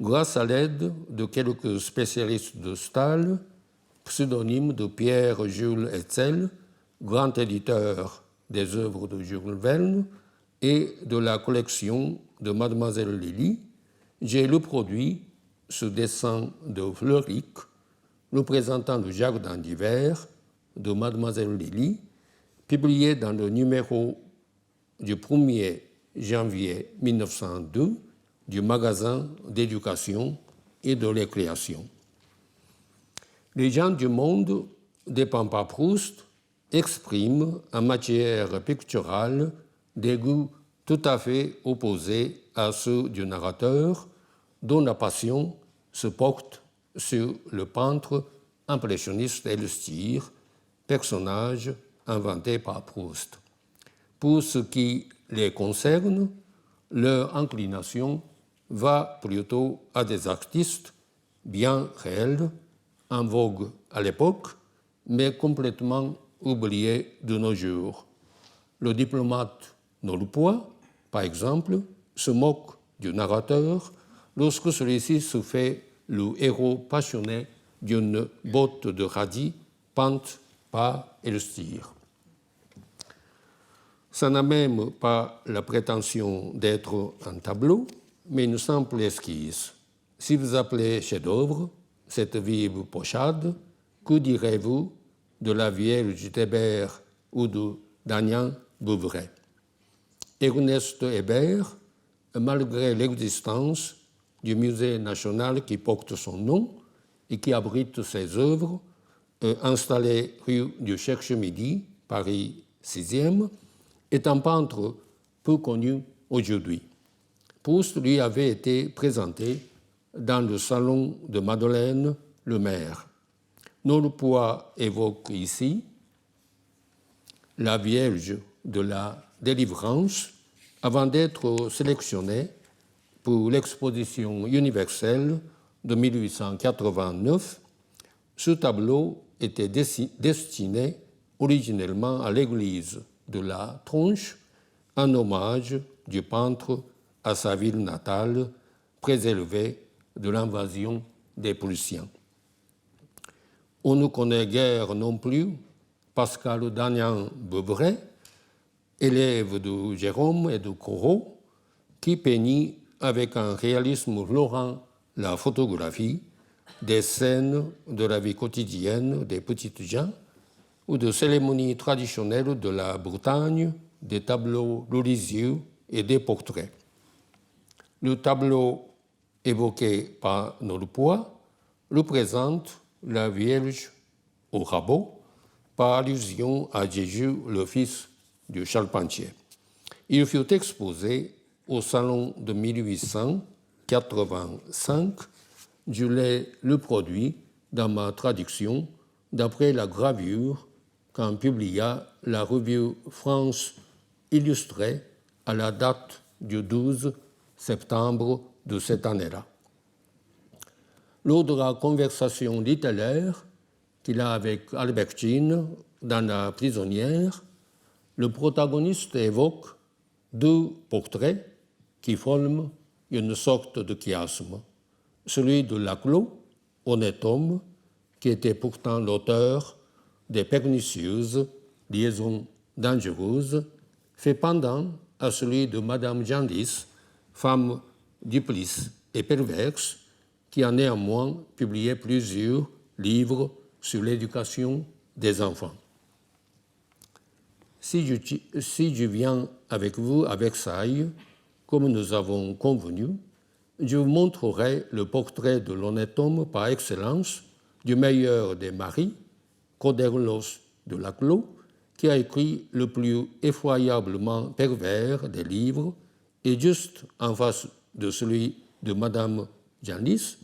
grâce à l'aide de quelques spécialistes de Stahl, pseudonyme de Pierre-Jules Hetzel, grand éditeur des œuvres de Jules Verne, et de la collection de Mademoiselle Lily, j'ai le produit ce dessin de Fleuric représentant le jardin d'hiver de Mademoiselle Lily, publié dans le numéro du 1er janvier 1902 du magasin d'éducation et de récréation. Les gens du monde des Pampas Proust expriment en matière picturale des goûts tout à fait opposés à ceux du narrateur, dont la passion se porte sur le peintre impressionniste Elstir, personnage inventé par Proust. Pour ce qui les concerne, leur inclination va plutôt à des artistes bien réels, en vogue à l'époque, mais complètement oubliés de nos jours. Le diplomate Nolpois, par exemple, se moque du narrateur lorsque celui-ci se fait le héros passionné d'une botte de radis peinte par Elstir. Ça n'a même pas la prétention d'être un tableau, mais une simple esquisse. Si vous appelez chef-d'œuvre cette vive pochade, que direz-vous de la Vierge d'Hébert ou de Dagnan Bouvray? Ernest Hébert, malgré l'existence du musée national qui porte son nom et qui abrite ses œuvres, installé rue du Cherche-Midi, Paris 6e, est un peintre peu connu aujourd'hui. Proust lui avait été présenté dans le salon de Madeleine le maire. Nolpois évoque ici la Vierge de la Délivrance avant d'être sélectionnée pour l'exposition universelle de 1889. Ce tableau était destiné originellement à l'église de la Tronche, en hommage du peintre à sa ville natale, préservée de l'invasion des Prussiens. On ne connaît guère non plus Pascal Dagnan Bouvray, élève de Jérôme et de Corot, qui peignit avec un réalisme florent la photographie des scènes de la vie quotidienne des petites gens ou de cérémonies traditionnelles de la Bretagne, des tableaux religieux et des portraits. Le tableau évoqué par Nolpois représente la Vierge au rabot, par allusion à Jésus, le fils du charpentier. Il fut exposé au salon de 1885. Je l'ai le produit dans ma traduction d'après la gravure qu'en publia la revue France Illustrée à la date du 12 septembre de cette année-là. Lors de la conversation littéraire qu'il a avec Albertine dans La prisonnière, le protagoniste évoque deux portraits qui forment une sorte de chiasme. Celui de Laclos, honnête homme, qui était pourtant l'auteur des pernicieuses liaisons dangereuses, fait pendant à celui de Madame Genlis, femme duplice et perverse, qui a néanmoins publié plusieurs livres sur l'éducation des enfants. Si je viens avec vous à Versailles, comme nous avons convenu, je vous montrerai le portrait de l'honnête homme par excellence, du meilleur des maris, Coderlos de Laclos, qui a écrit le plus effroyablement pervers des livres, et juste en face de celui de Madame Genlis,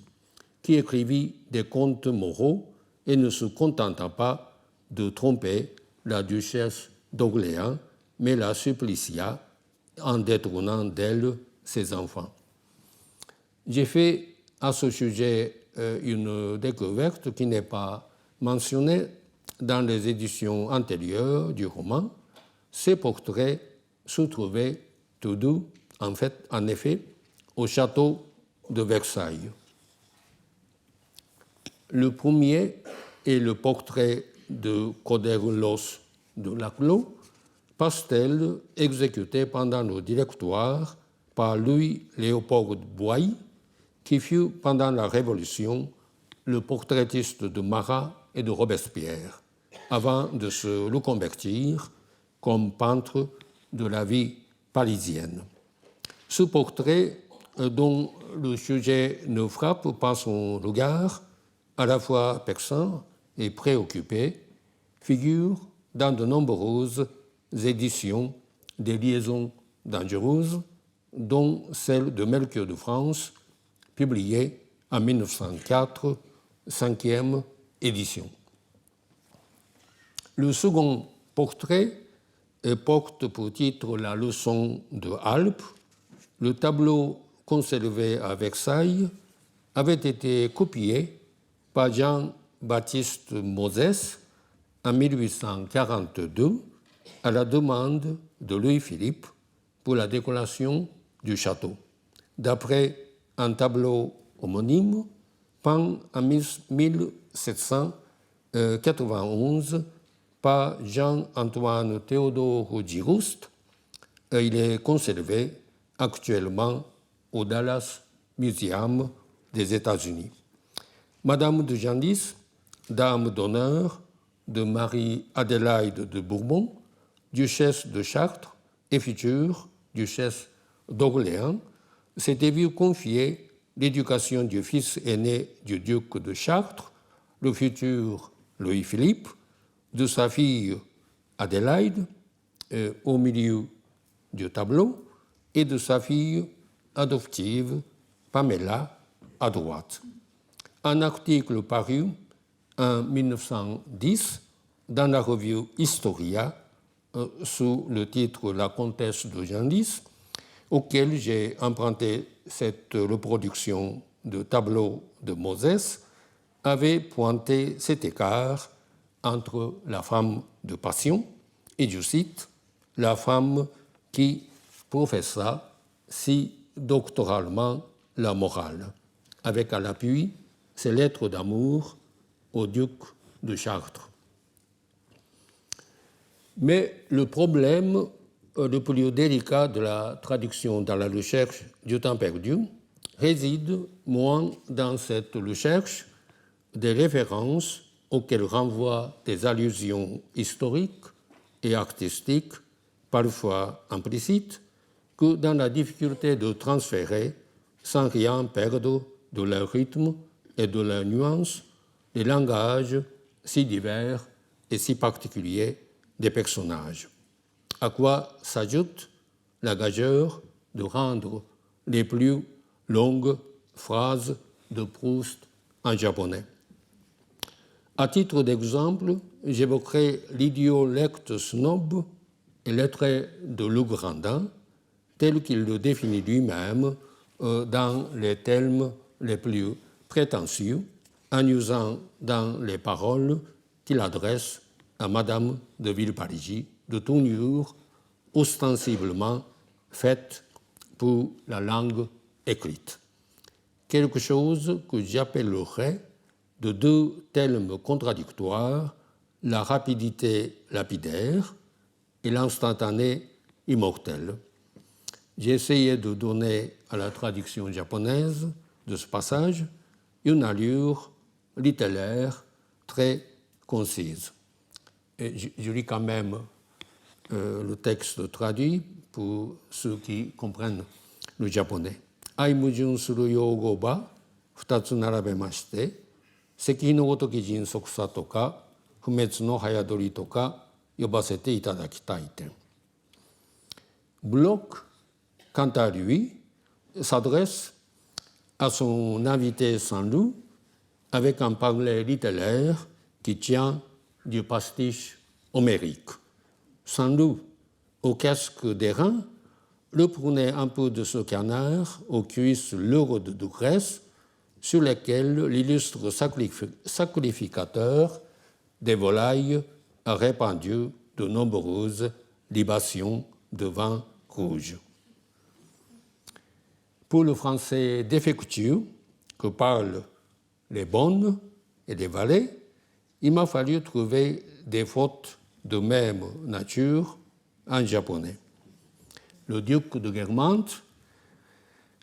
qui écrivit des contes moraux et ne se contenta pas de tromper la duchesse d'Orléans, mais la supplicia en détournant d'elle ses enfants. J'ai fait à ce sujet une découverte qui n'est pas mentionnée dans les éditions antérieures du roman. Ces portraits se trouvaient tous deux, en effet, au château de Versailles. Le premier est le portrait de Codéros de Laclos, pastel exécuté pendant le Directoire par Louis-Léopold Boye, qui fut pendant la Révolution le portraitiste de Marat et de Robespierre, avant de se reconvertir comme peintre de la vie parisienne. Ce portrait, dont le sujet ne frappe pas son regard, à la fois perçant et préoccupé, figure dans de nombreuses éditions des Liaisons dangereuses, dont celle de Melchior de France, publiée en 1904, 5e édition. Le second portrait porte pour titre La leçon de Alpes. Le tableau conservé à Versailles avait été copié par Jean-Baptiste Moses en 1842 à la demande de Louis-Philippe pour la décoration du château, d'après un tableau homonyme peint en 1791 par Jean-Antoine Théodore Girouste. Il est conservé actuellement au Dallas Museum des États-Unis. Madame de Genlis, dame d'honneur de Marie-Adélaïde de Bourbon, duchesse de Chartres et future duchesse d'Orléans, s'était vue confier l'éducation du fils aîné du duc de Chartres, le futur Louis-Philippe, de sa fille Adélaïde, au milieu du tableau, et de sa fille adoptive Pamela à droite. Un article paru en 1910 dans la revue Historia sous le titre La comtesse de Genlis, auquel j'ai emprunté cette reproduction de tableau de Moses, avait pointé cet écart entre la femme de passion et, je cite, la femme qui professa si doctoralement la morale, avec à l'appui ses lettres d'amour au duc de Chartres. Mais le problème le plus délicat de la traduction dans la recherche du temps perdu réside moins dans cette recherche des références auxquelles renvoient des allusions historiques et artistiques, parfois implicites, que dans la difficulté de transférer, sans rien perdre de leur rythme et de leur nuance, les langages si divers et si particuliers des personnages. À quoi s'ajoute la gageure de rendre les plus longues phrases de Proust en japonais. À titre d'exemple, j'évoquerai l'idiolecte snob et les traits de Legrandin, tel qu'il le définit lui-même dans les termes les plus prétentieux, en usant dans les paroles qu'il adresse à Madame de Villeparisis de tournures ostensiblement faites pour la langue écrite. Quelque chose que j'appellerais de deux termes contradictoires, la rapidité lapidaire et l'instantané immortel. J'ai essayé de donner à la traduction japonaise de ce passage une allure littéraire très concise. Et je lis quand même le texte traduit pour ceux qui comprennent le japonais. 相矛盾する用語ば2つ並べまして、石碑のごとき迅速さとか不滅の早取りとか呼ばせていただきたい点。Bloch, quant à lui, s'adresse à son invité Saint-Loup avec un parler littéraire qui tient du pastiche homérique. Saint-Loup, au casque d'airain, le prenait un peu de ce canard aux cuisses lourdes de graisse sur lesquelles l'illustre sacrificateur des volailles a répandu de nombreuses libations de vin rouge. Pour le français défectueux que parlent les bonnes et les valets, il m'a fallu trouver des fautes de même nature en japonais. Le duc de Guermantes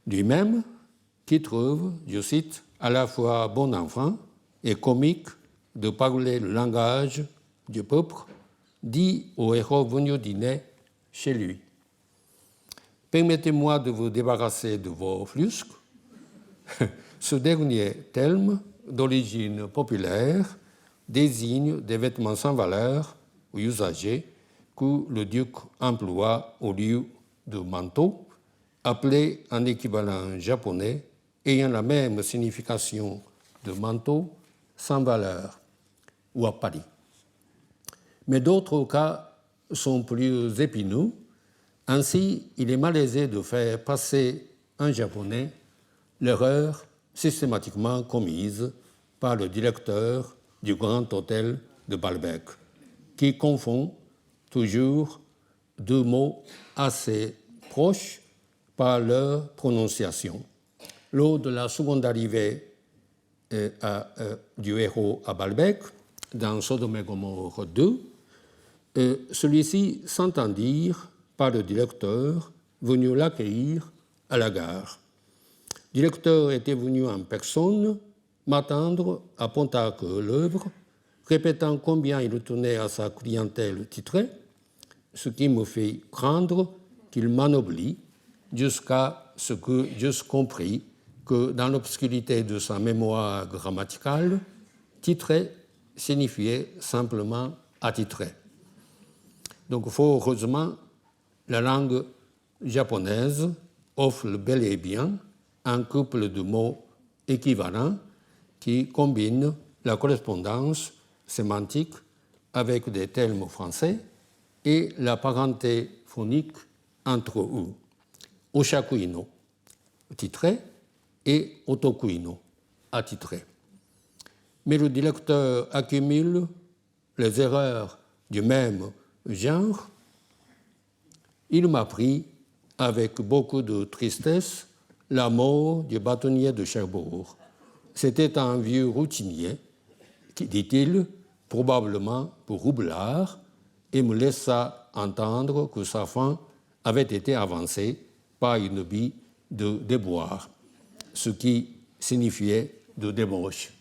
lui-même, qui trouve, je cite, à la fois bon enfant et comique de parler le langage du peuple, dit au héros venu dîner chez lui. Permettez-moi de vous débarrasser de vos flusques. Ce dernier terme, d'origine populaire, désigne des vêtements sans valeur ou usagers que le duc emploie au lieu de manteau, appelé en équivalent japonais ayant la même signification de manteau sans valeur ou appari. Mais d'autres cas sont plus épineux. Ainsi, il est malaisé de faire passer en japonais l'erreur systématiquement commise par le directeur du Grand Hôtel de Balbec, qui confond toujours deux mots assez proches par leur prononciation. Lors de la seconde arrivée du héros à Balbec, dans Sodome et Gomorrhe 2, celui-ci s'entend dire par le directeur venu l'accueillir à la gare. Le directeur était venu en personne m'attendre à Pontarlier-l'Œuvre, répétant combien il tenait à sa clientèle titrée, ce qui me fait craindre qu'il m'anoblit jusqu'à ce que j'eusse compris que dans l'obscurité de sa mémoire grammaticale, titré signifiait simplement attitré. Donc, fort heureusement, la langue japonaise offre bel et bien un couple de mots équivalents qui combinent la correspondance sémantique avec des termes français et la parenté phonique entre eux. Oshakuino, titré, et otokuino, attitré. Mais le directeur accumule les erreurs du même genre. Il m'a pris, avec beaucoup de tristesse, la mort du bâtonnier de Cherbourg. C'était un vieux routinier, qui, dit-il, probablement pour roublard, et me laissa entendre que sa fin avait été avancée par une bille de déboire, ce qui signifiait de débauche.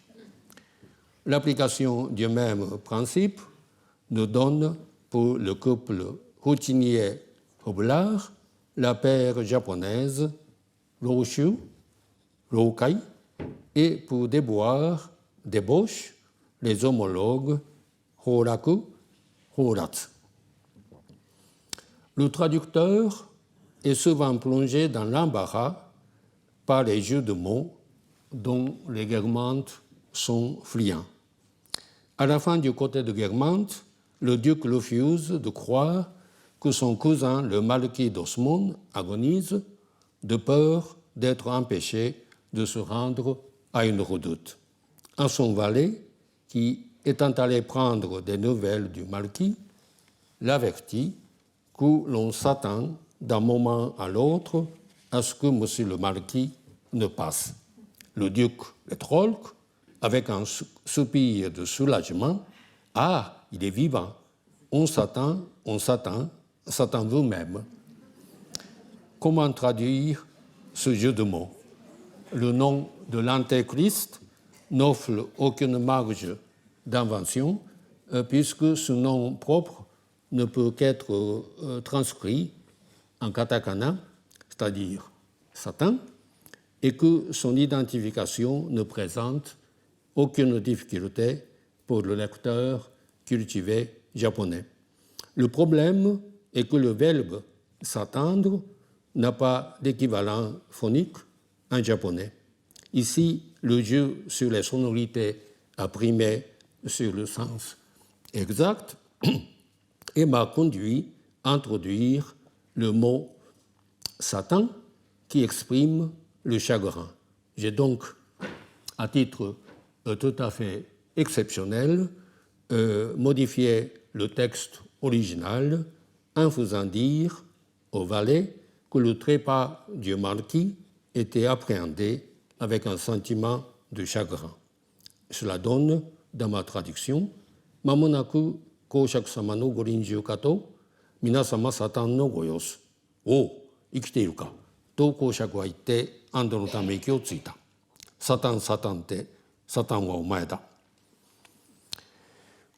L'application du même principe nous donne pour le couple routinier-roublard la paire japonaise Roshu, Rokai, et pour déboire, débauche, les homologues Horaku, Horatsu. Le traducteur est souvent plongé dans l'embarras par les jeux de mots dont les Guermantes sont friands. À la fin du côté de Guermantes, le duc refuse de croire que son cousin, le marquis d'Osmond, agonise de peur d'être empêché de se rendre à une redoute. À son valet, qui, étant allé prendre des nouvelles du marquis, l'avertit que l'on s'attend d'un moment à l'autre à ce que monsieur le marquis ne passe. Le duc le trolque avec un soupir de soulagement. « Ah, il est vivant. On s'attend vous-même. » Comment traduire ce jeu de mots? Le nom de l'Antéchrist n'offre aucune marge d'invention puisque ce nom propre ne peut qu'être transcrit en katakana, c'est-à-dire Satan, et que son identification ne présente aucune difficulté pour le lecteur cultivé japonais. Le problème est que le verbe « s'attendre » n'a pas d'équivalent phonique en japonais. Ici, le jeu sur les sonorités a primé sur le sens exact et m'a conduit à introduire le mot « Satan » qui exprime le chagrin. J'ai donc, à titre tout à fait exceptionnel, modifié le texte original en faisant dire au valet que le trépas du marquis était appréhendé avec un sentiment de chagrin. Cela donne, dans ma traduction, Mamonaku Koshaku-sama no gorinjuka to minasama Satan no goyosu o ikiteiru ka to Koshaku wa itte ando no tame iki o tsuita. Satan, Satan te, Satan wa omae da.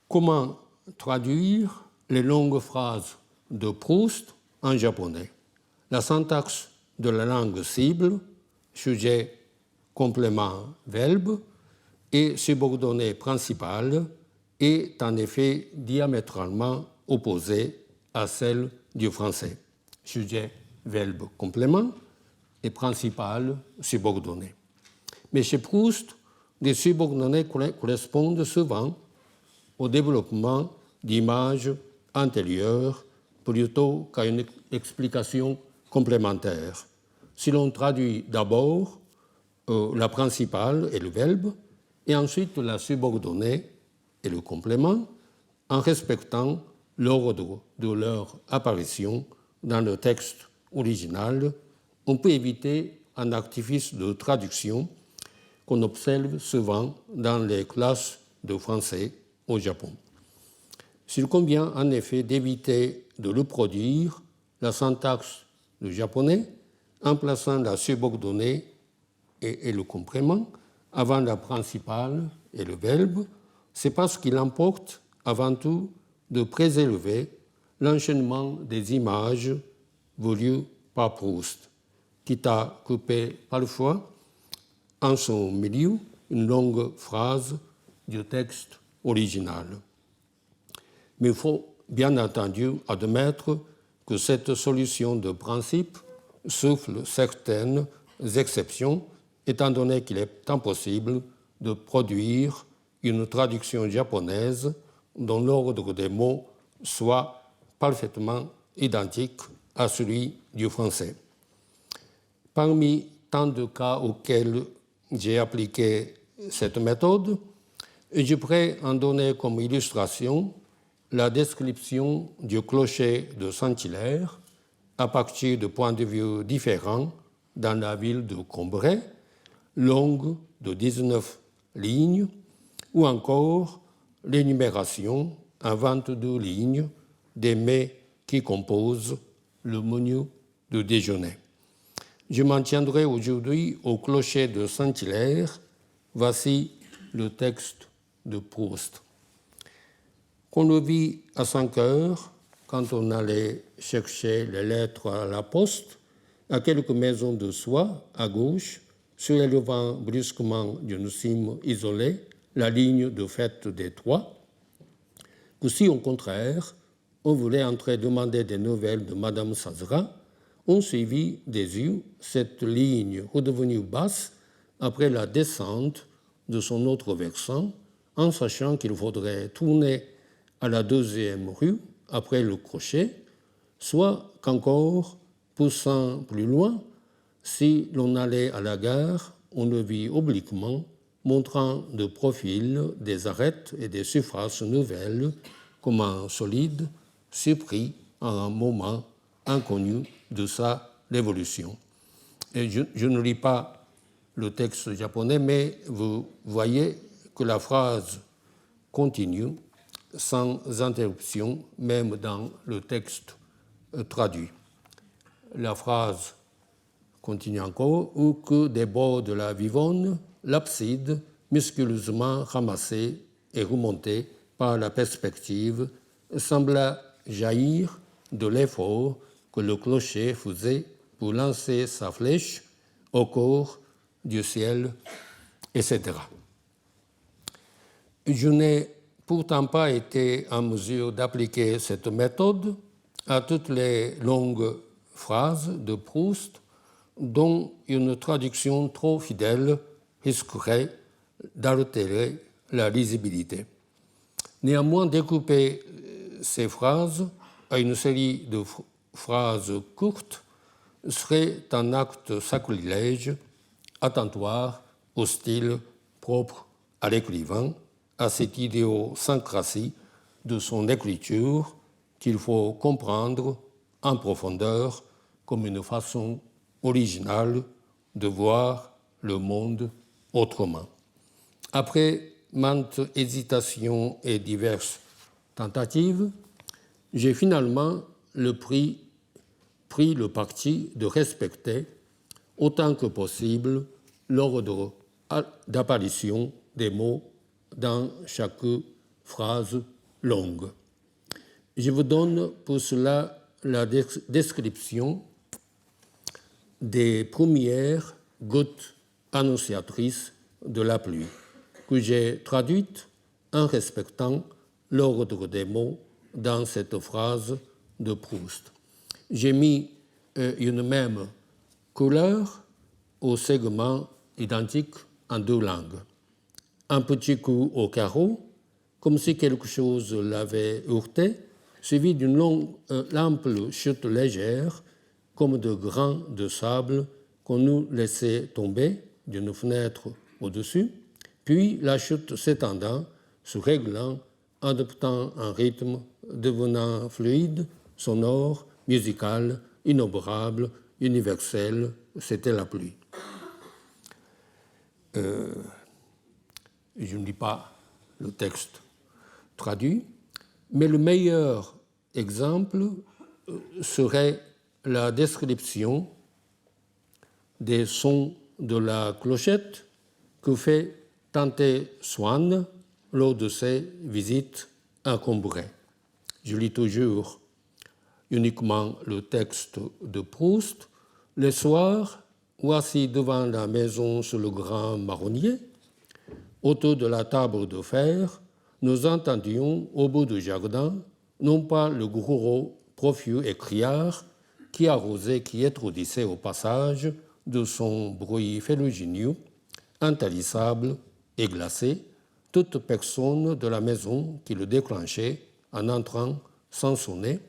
Comment traduire les longues phrases de Proust en japonais? La syntaxe de la langue cible, sujet, complément, verbe, et subordonnée principale est en effet diamétralement opposée à celle du français. Sujet, verbe, complément et principal, subordonné. Mais chez Proust, les subordonnés correspondent souvent au développement d'images antérieures plutôt qu'à une explication complémentaire. Si l'on traduit d'abord la principale et le verbe, et ensuite la subordonnée et le complément, en respectant l'ordre de leur apparition dans le texte original, on peut éviter un artifice de traduction qu'on observe souvent dans les classes de français au Japon. S'il convient en effet d'éviter de reproduire la syntaxe du japonais en plaçant la subordonnée et le complément avant la principale et le verbe, c'est parce qu'il importe avant tout de préserver l'enchaînement des images voulues par Proust, quitte à couper parfois en son milieu une longue phrase du texte original. Mais il faut bien entendu admettre que cette solution de principe souffle certaines exceptions, étant donné qu'il est impossible de produire une traduction japonaise dont l'ordre des mots soit parfaitement identique à celui du français. Parmi tant de cas auxquels j'ai appliqué cette méthode, je pourrais en donner comme illustration la description du clocher de Saint-Hilaire à partir de points de vue différents dans la ville de Combray, longue de 19 lignes, ou encore l'énumération en 22 lignes des mets qui composent le menu de déjeuner. Je m'en tiendrai aujourd'hui au clocher de Saint-Hilaire. Voici le texte de Proust. Qu'on le vit à 5 heures, quand on allait chercher les lettres à la poste, à quelques maisons de soie, à gauche, surélevant brusquement d'une cime isolée la ligne de fête des Trois, que si au contraire, on voulait entrer demander des nouvelles de Madame Sazera, on suivit des yeux cette ligne redevenue basse après la descente de son autre versant, en sachant qu'il faudrait tourner à la deuxième rue après le crochet, soit qu'encore, poussant plus loin, si l'on allait à la gare, on le vit obliquement, montrant de profil des arêtes et des surfaces nouvelles, comme un solide surpris à un moment inconnu de sa révolution. Et je ne lis pas le texte japonais, mais vous voyez que la phrase continue sans interruption, même dans le texte traduit. La phrase continue encore, ou que des bords de la Vivonne, l'abside, musculeusement ramassée et remontée par la perspective, sembla jaillir de l'effort que le clocher faisait pour lancer sa flèche au corps du ciel, etc. Je n'ai pourtant pas été en mesure d'appliquer cette méthode à toutes les longues phrases de Proust dont une traduction trop fidèle risquerait d'altérer la lisibilité. Néanmoins, découper ces phrases à une série de phrases courtes serait un acte sacrilège, attentoire au style propre à l'écrivain, à cette idiosyncrasie de son écriture qu'il faut comprendre en profondeur comme une façon originale de voir le monde autrement. Après maintes hésitations et diverses tentatives, j'ai finalement pris le parti de respecter autant que possible l'ordre d'apparition des mots dans chaque phrase longue. Je vous donne pour cela la description des premières gouttes annonciatrices de la pluie, que j'ai traduite en respectant l'ordre des mots dans cette phrase de Proust. J'ai mis une même couleur aux segments identiques en deux langues. Un petit coup au carreau, comme si quelque chose l'avait heurté, suivi d'une ample chute légère, comme de grains de sable qu'on nous laissait tomber d'une fenêtre au-dessus, puis la chute s'étendant, se réglant, adoptant un rythme, devenant fluide, sonore, musical, innombrable, universel, c'était la pluie. Je ne lis pas le texte traduit, mais le meilleur exemple serait la description des sons de la clochette que fait tante Swann lors de ses visites à Combray. Je lis toujours uniquement le texte de Proust. Le soir, assis devant la maison sur le grand marronnier, autour de la table de fer, nous entendions au bout du jardin, non pas le gourou profus et criard qui arrosait, qui étourdissait au passage de son bruit ferrugineux, intarissable et glacé, toute personne de la maison qui le déclenchait en entrant sans sonner,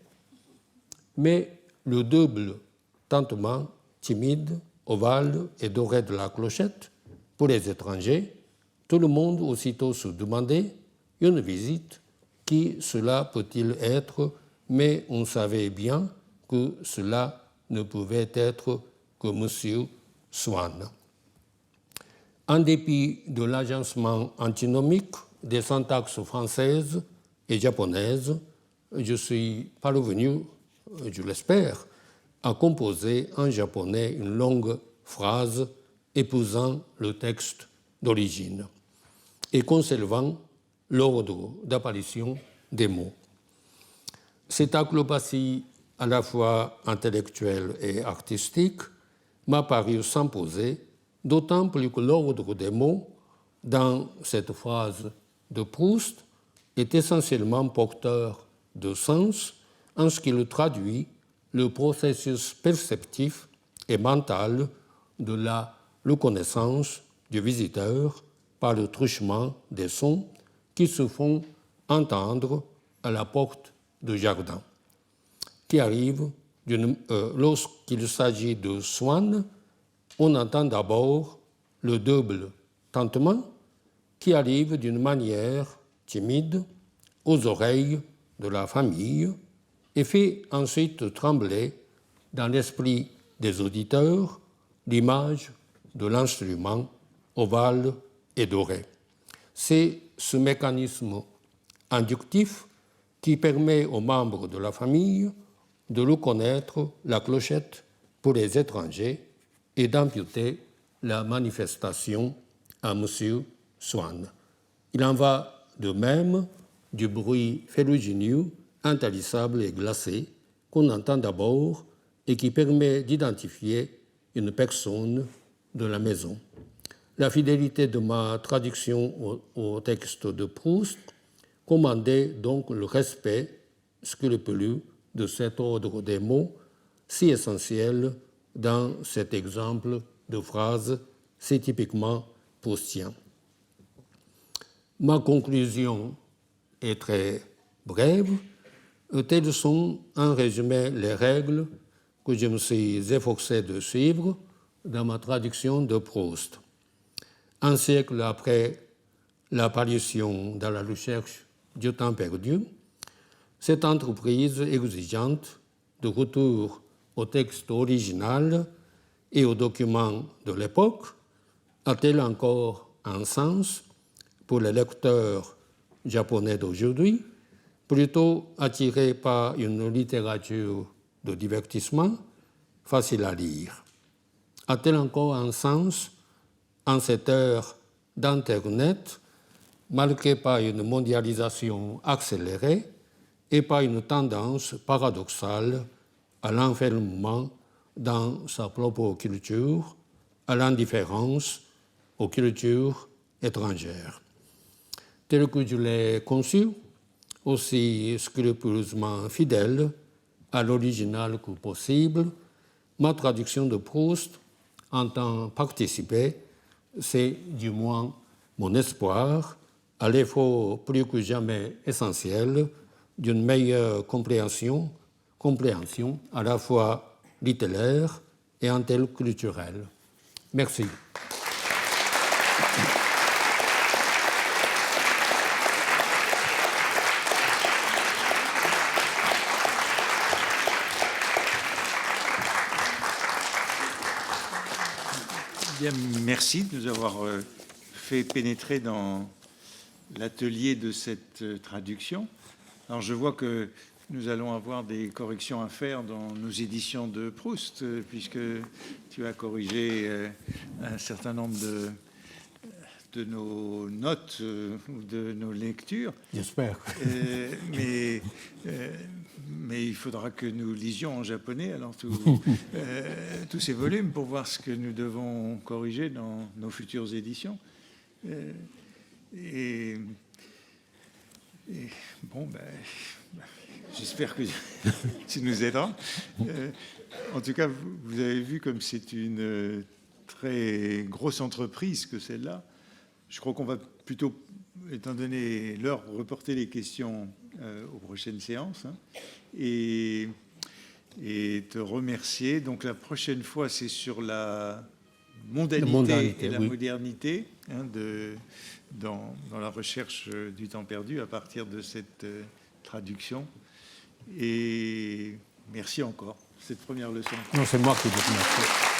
mais le double tintement timide, ovale et doré de la clochette, pour les étrangers, tout le monde aussitôt se demandait une visite, qui cela peut-il être, mais on savait bien que cela ne pouvait être que M. Swann. En dépit de l'agencement antinomique des syntaxes françaises et japonaises, je suis parvenu, je l'espère, à composer en japonais une longue phrase épousant le texte d'origine et conservant l'ordre d'apparition des mots. Cette acrobatie à la fois intellectuelle et artistique m'a paru s'imposer, d'autant plus que l'ordre des mots dans cette phrase de Proust est essentiellement porteur de sens en ce qu'il traduit le processus perceptif et mental de la reconnaissance du visiteur par le truchement des sons qui se font entendre à la porte du jardin, qui arrive lorsqu'il s'agit de Swann, on entend d'abord le double tintement qui arrive d'une manière timide aux oreilles de la famille et fait ensuite trembler dans l'esprit des auditeurs l'image de l'instrument ovale et doré. C'est ce mécanisme inductif qui permet aux membres de la famille de reconnaître la clochette pour les étrangers et d'imputer la manifestation à M. Swann. Il en va de même du bruit ferrugineux, intarissable et glacé qu'on entend d'abord et qui permet d'identifier une personne de la maison. La fidélité de ma traduction au texte de Proust commandait donc le respect scrupuleux de cet ordre des mots si essentiel dans cet exemple de phrase si typiquement proustien. Ma conclusion est très brève. Telles sont en résumé les règles que je me suis efforcé de suivre dans ma traduction de Proust. Un siècle après l'apparition dans la recherche du temps perdu, cette entreprise exigeante de retour au texte original et aux documents de l'époque a-t-elle encore un sens pour les lecteurs japonais d'aujourd'hui, plutôt attirés par une littérature de divertissement facile à lire? A-t-elle encore un sens en cette ère d'Internet, marquée par une mondialisation accélérée et par une tendance paradoxale à l'enfermement dans sa propre culture, à l'indifférence aux cultures étrangères? Tel que je l'ai conçu, aussi scrupuleusement fidèle à l'original que possible, ma traduction de Proust entend participer, c'est du moins mon espoir, à l'effort plus que jamais essentiel d'une meilleure compréhension à la fois littéraire et interculturelle. Merci. Bien, merci de nous avoir fait pénétrer dans l'atelier de cette traduction. Alors je vois que nous allons avoir des corrections à faire dans nos éditions de Proust, puisque tu as corrigé un certain nombre de nos notes ou de nos lectures. J'espère. Mais il faudra que nous lisions en japonais alors tous ces volumes pour voir ce que nous devons corriger dans nos futures éditions. Bon, j'espère que tu nous aideras. En tout cas, vous avez vu comme c'est une très grosse entreprise que celle-là. Je crois qu'on va plutôt, étant donné l'heure, reporter les questions aux prochaines séances, hein, et te remercier. Donc la prochaine fois, c'est sur la mondanité et la modernité, hein, dans la recherche du temps perdu à partir de cette traduction. Et merci encore, cette première leçon. Non, c'est moi qui vous remercie.